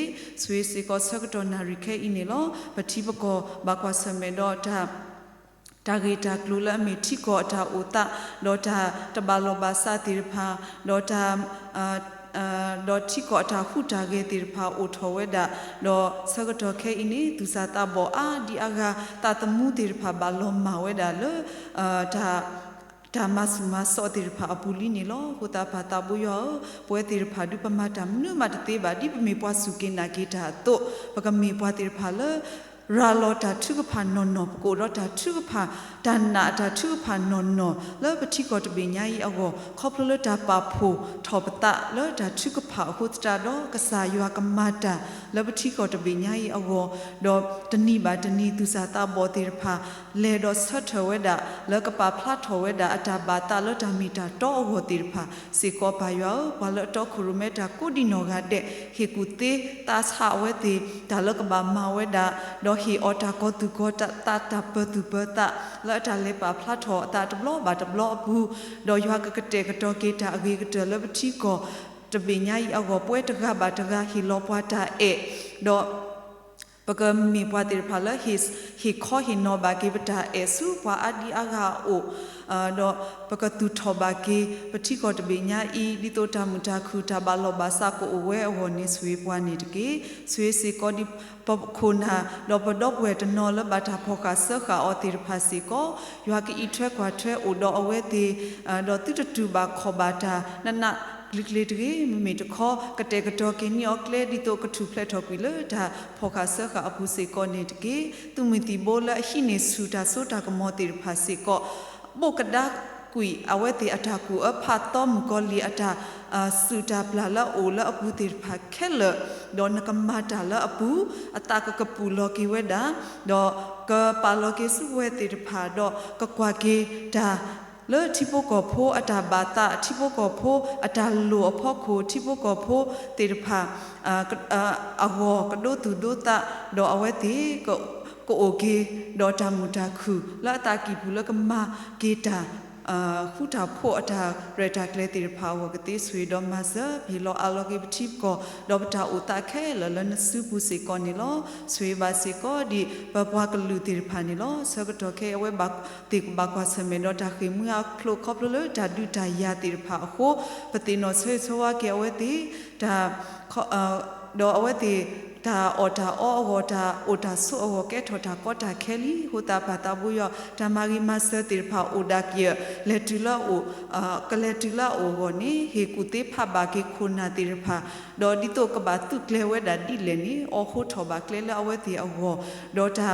[SPEAKER 4] สวีสิกอสกตอนาริเคอินิโลปฏิปกอบาควาสเมดอตาตาเกตากลุละเมทิกอตาโอตาดอตาตบาลบาสาติพาดอตาดอทิกอตาฟุตาเกติพาโอทเวดาดอสกตอเคอินีตุสาตาบออาดิอากาตาตมูติพาบาลมมาเวดาเลตาตามาสมาสอติรพาปุลินิโลโคตาพาตาบุยอปวยติรพาดุปมาตามนุมาตเตบาดิปเมปวาสุเกนาเกตาโตปกเมปวาติรพาเลราโลตาทุกพานนโกรตาทุกพาตานาตาทุกพานนแล้วปฏิกอตเบญญาอีอโกคอพลตาปาโพทอปตะแล้วตาทุกพาโคตาดอกษายกมาตาแล้วปฏิกอตเบญญาอีอโกดอตนีบาตนีตุสาตาบอติรพาเลดอสัทเวดาแล้วก็ปาพลาทเวดาอตาบาตาแล้วตามีตาตอโกติรพาสิกอปายอปาลตอคุรุเมตากุดิโนกาเดเฮกุเตตาสาเวติตาแล้วก็บามาเวดาดอฮีออตาโกตุโกตาตาเปตุเปตะแล้วตาเลปาพลาทอตาตบลอบาตบลอบูดอยากกะเตกะตอเกตาอเกกะเตแล้วปฏิกอตเบญญาอีอโกปวยตะกะบาตะกะฮิโลปวาตาเอดอปกมีปวาติรพาลฮิขอหินอบากิปตาเอสุปวาอดีอากาโอดอปกตุทอบากิปฏิกอตเบญญาอีดิโตตามุตาคูตาบาลบาสาโกอเวอโหนิสวีปวานิตเกสวีสิกอดิปคุณหาดอปดอกเวตนอลบาตาพอกาเสขะอติรภาสิกอยากิอีทวควาทวโอดออเวติดอติตตุบาขอบาตานันนะลิกเลตเกมีตขอกะเตกะตอเกนิออกเลดิโตกะทุเพลทอปิเลดาพอคาเสขะอภุสิกอเนตเกตุมิติโบละหิเนสุตาโซตากะมอติรภาสิกโบกะดากุยอเวติอตากูอพาตอมกอลีอตาสุตาปลาละโอละอปุติรภาเคลดอนกะมาตาละอปุอตากะกะปูโลกิเวดาดอกะปาโลเกสุเวติรภาดอกะกวาเกดาเลทิโปกอโพอตาบาตาทิโปกอโพอตาโลอพอโคทิโปกอโพติรภาอวกะโดตุโดตะดออเวติกโอเกดอตามุตาคุละตากิปุละกะมาเกตาခုတာဖို့အတာရတာကလေးတီဖာဝကတိဆွေတော်မဆဘီလောအလောကေပတိကောဒေါပတာဥတာခဲလလနစုပုစေကောနီလောဆွေပါစေကောဒီဘဘွားကလူတီဖာနီလောဆကတော်ခဲအဝဲဘတိဘကွာစမေနောတာခိမူယခလုခေါပလလဒါဒူတာယာတီဖာခိုပတိနောဆွေဆွာကေအဝဲတိဒါဒေါ်အဝဲတိ ta ota so o ke thota kota kheli huta pata buyo tamari master tirpha odakia letula o kaletula o goni he kute pha ba ke khuna tirpha do dito ka ba tu klewe da dileni o ho thoba klela aweti awo do ta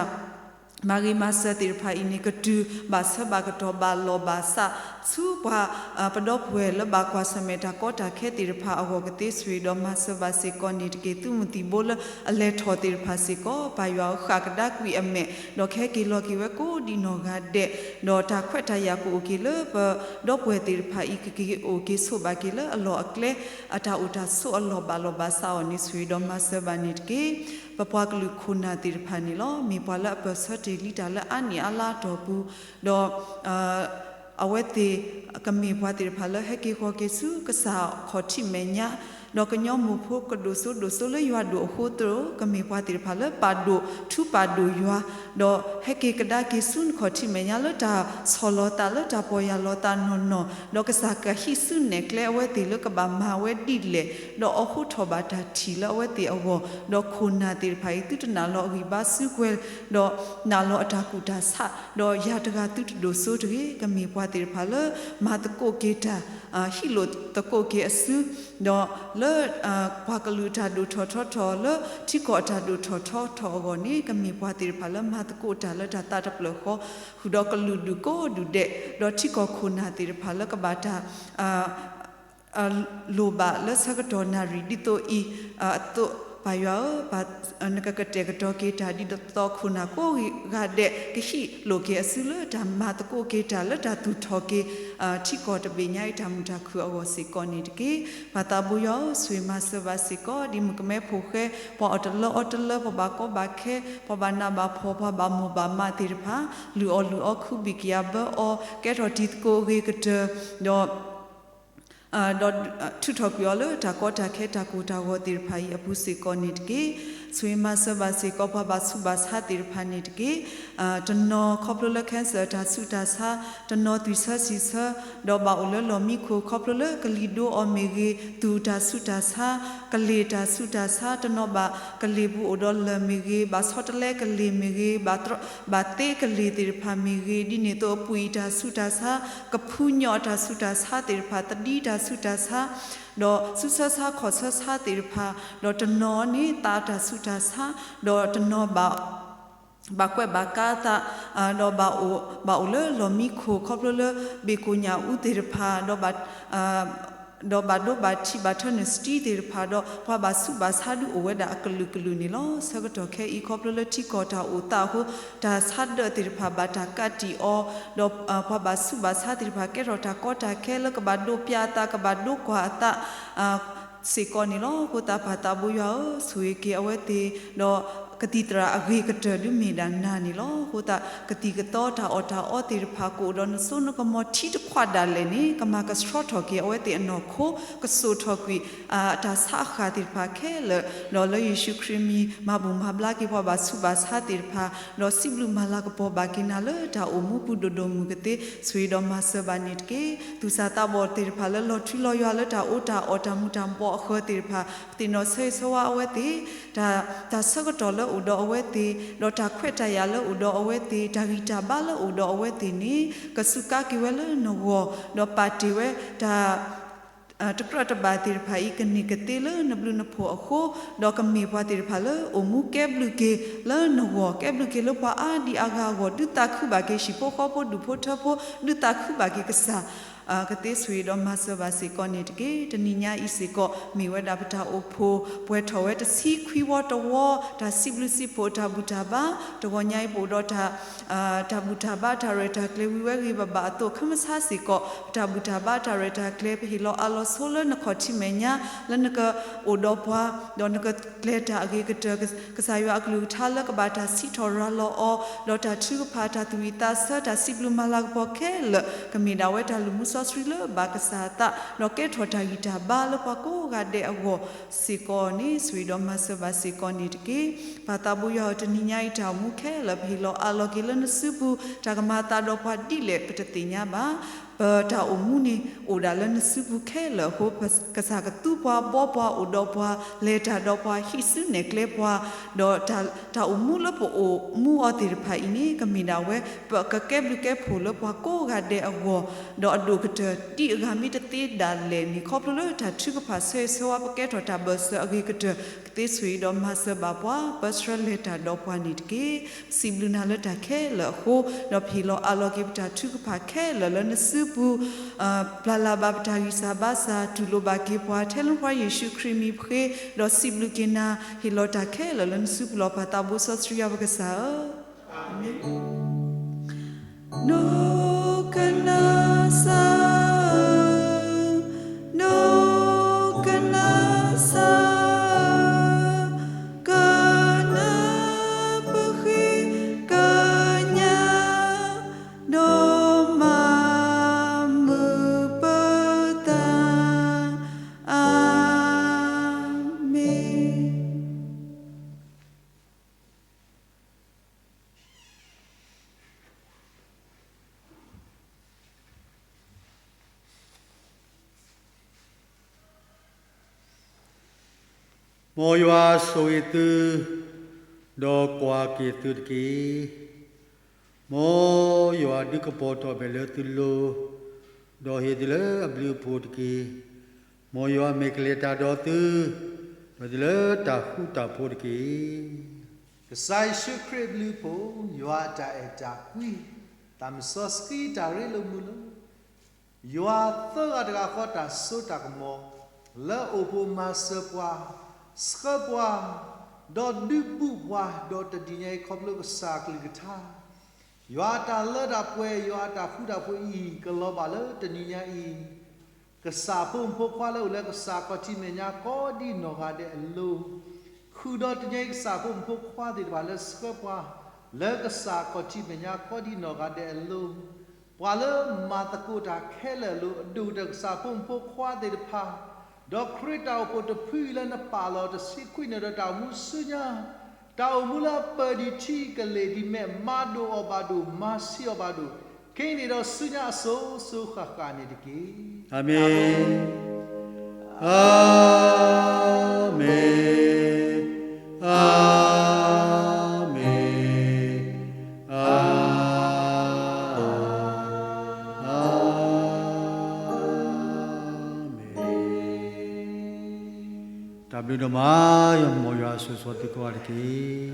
[SPEAKER 4] mari masa tirpha ini ketu basa bagato balo basa su pa padop we la ba kwa sameta kota khe tirpha ago gate swi do masa basi konit ke tu muti bol ale tho tirpha si ko pa yo khakda kwi ame do khe ki lo ki we ko di no ga de do ta khwet ta ya ko ki le ba do pwe tirpha ki o ki so ba ki le alo akle ata uta so alo balo basa oni swi do masa banit ke papa klu khuna tirpha ni lo mi pala pa sati lita la ani ala to pu do awete kami phatir phala heki kho ke su ka sa khothi menya do kanyo mu pho ko do so le ywa do ho tro kami phatir phala pa do thu pa do ywa do heki kada ke sun khothi menya lo ta solo ta lo ta po ya lo ta no do ka sa ka hi su ne kle awete lo ka ba ma we di le do o ho tho ba ta thi lo awete awo do khuna tir phai tu na lo wi ba su kwel do na lo ata ku ta sa do ya ta ga tu do so de kami phatir phala ma ta ko ke ta hi lo ta ko ke asu do le kwakalu ta do tho le ti ko ta do tho go ni kami phatir phala ma ta ko ta le ta ta ta plo ko hu do kalu du ko du de do ti ko khuna tir phala ka ba ta lo ba le sa ka do na ri di to I to pa yo pa anaka ka te ka to ke ta di to khuna ko ga de ki hi lo ke asu le ta ma ta ko ke ta le ta tu tho ke thi ko ta be nyai ta mu ta khu awo si ko ni de ke pa ta bu yo swi ma sa ba si ko di mu ka me pho khe po ot le po ba ko ba khe po ba na ba pho ba ba mu ba ma ti pha lu o khu bi kya ba o ke ro ti ko ge ka te do do tu thok yo le ta ko ta khe ta ko ta go tir phai apu se ko nit ke swima sa ba se ko ba su ba sa tir pha nit ke tno khoplo le khan sa ta su ta sa tno tu sa si sa do ba o le lo mi ko khoplo le kali do o me ge tu ta su ta sa kali ta su ta sa tno ba kali bu o do le me ge ba sot le kali me ge ba te kali tir pha me ge di ne to pui ta su ta sa ka phu nyo ta su ta sa tir pha ta di ta su ta sa do su sa kho sa tir pha do tno ni ta ta su ta sa do tno ba kwe ba ka ta do ba o le lo mi kho khop le be ko nya u tir pha do ba chi ba thon sti tir pha do pa ba su ba sa du o we da aklu ni lo sa ga to khe I khop le ti ko ta o ta ho ta sa de tir pha ba ta ka ti o do pa ba su ba sa tir pha ke ro ta ko ta khe le ka ba do pya ta ka ba do kwa ta se ko ni lo ko ta pha ta bu yo sui ke awete do katitra agi katra du me dan na ni lo hota kati ka to ta o tir pha ko don so no ko mo thi khwa da le ni kama ka stro tho ke awete no kho ka so tho kwi ta sa kha tir pha khe le lo lo yeshu krimi ma bu ma bla ke ba su ba sa tir pha lo siblu ma la ko ba ke na le ta o mu pu do mu ke te sui do ma sa ba nit ke tu sa ta bo tir pha le lo thi lo ya le ta o ta mu ta bo kho tir pha ti no se so wa awete ta sa ko to le udo awete do ta khweta ya le udo awete ta gita ba le udo awete ni kasuka ki wele no wo do party we ta to prata ba tir phai kani kate le na blu na pho kho do ka me pha tir pha le o mu ke blu ke le no wo ke blu ke le pa a di aga go du ta khu ba ke shi pho kho pho du pho tha pho du ta khu ba ke kasa kate sui do ma sa ba se ko ni ke tani nya I se ko mi we da pata o pho pwe tho we ta si khwi wo to wo ta si blu si pho ta bu ta ba to go nyai po do ta bu ta ba ta re ta kle wi we ri ba to kham sa se ko ta bu ta ba ta re ta kle hi lo a lo so le na kho chi me nya le na ka o do pwa do na ka kle ta age ka sa yo aklu tha le ka ba ta si tho ra lo o do ta chu pha ta tu ta sa ta si blu ma la po ke le ka mi da we ta lu mu Sri le ba ka sa ta no ke thota gita ba le pa ko ga de ago si ko ni swi do ma sa ba si ko ni ke pa ta bu yo ta ni nyai ta mu ke le phi lo a lo ke le na su bu ta ka ma ta do pa di le pa ti nya ba ta omuni odala na supu khela ho kasa ka tu pa bo pa odo pa leta do pa hisu ne kle pa do ta omula po o mu atir pha ini kamina we pa ka keblu ke pholo pa ko ga de awo do adu ka ti ga mi te dale ni khoplo ta thu ka pha se so wa ke to ta bus agi ka te sui do ma se ba pa pastra leta do pa ni ke sibluna la ta khela ho do philo alo ke ta thu ka pha khela la na supu plala ba ta isa ba sa tu lo ba ke pa thelon pa yesu krimi phe do siblu ke na hilota khela la na supu lo pa ta bo so sri ya ba ka sa amen no kana sa no kana sa
[SPEAKER 3] Mô yoa soi tư đo qua kỳ tư kỳ mô yoa đi cái bộ to bê lơ tư lô đo hê đi lơ áp lưu bộ kỳ mô yoa mê kê lê ta đo tư đo đi lơ ta khu ta bộ kỳ
[SPEAKER 5] cái sai sư khế lưu bộ yoa ta e ta quy tam so ski ta rê lô mù lô yoa thơ gà gà khó ta sô ta mô lơ ô bô ma sơ qua skapwa do dubu wa do ta dinyai khoplo ka sa klikatha yo ta le da pwe yo ta khu da pwe I ka lo ba le ta ni nya I ka sa pum pho khwa le le ka sa ko ti me nya ko di no ga de lo khu do ta nyai ka sa pum pho khwa de ba le skapwa le ka sa ko ti me nya ko di no ga de lo wa le ma ta ko ta khele lo du ta sa pum pho khwa de pha do krita po to phila na palo to sikui na da mu sunya ta mula padi chi ka le di me mado obado masi obado ke ni do sunya so kha ka ni diki
[SPEAKER 3] Amen Amen Amen Tablu nama yang moya sesuatu kuat ki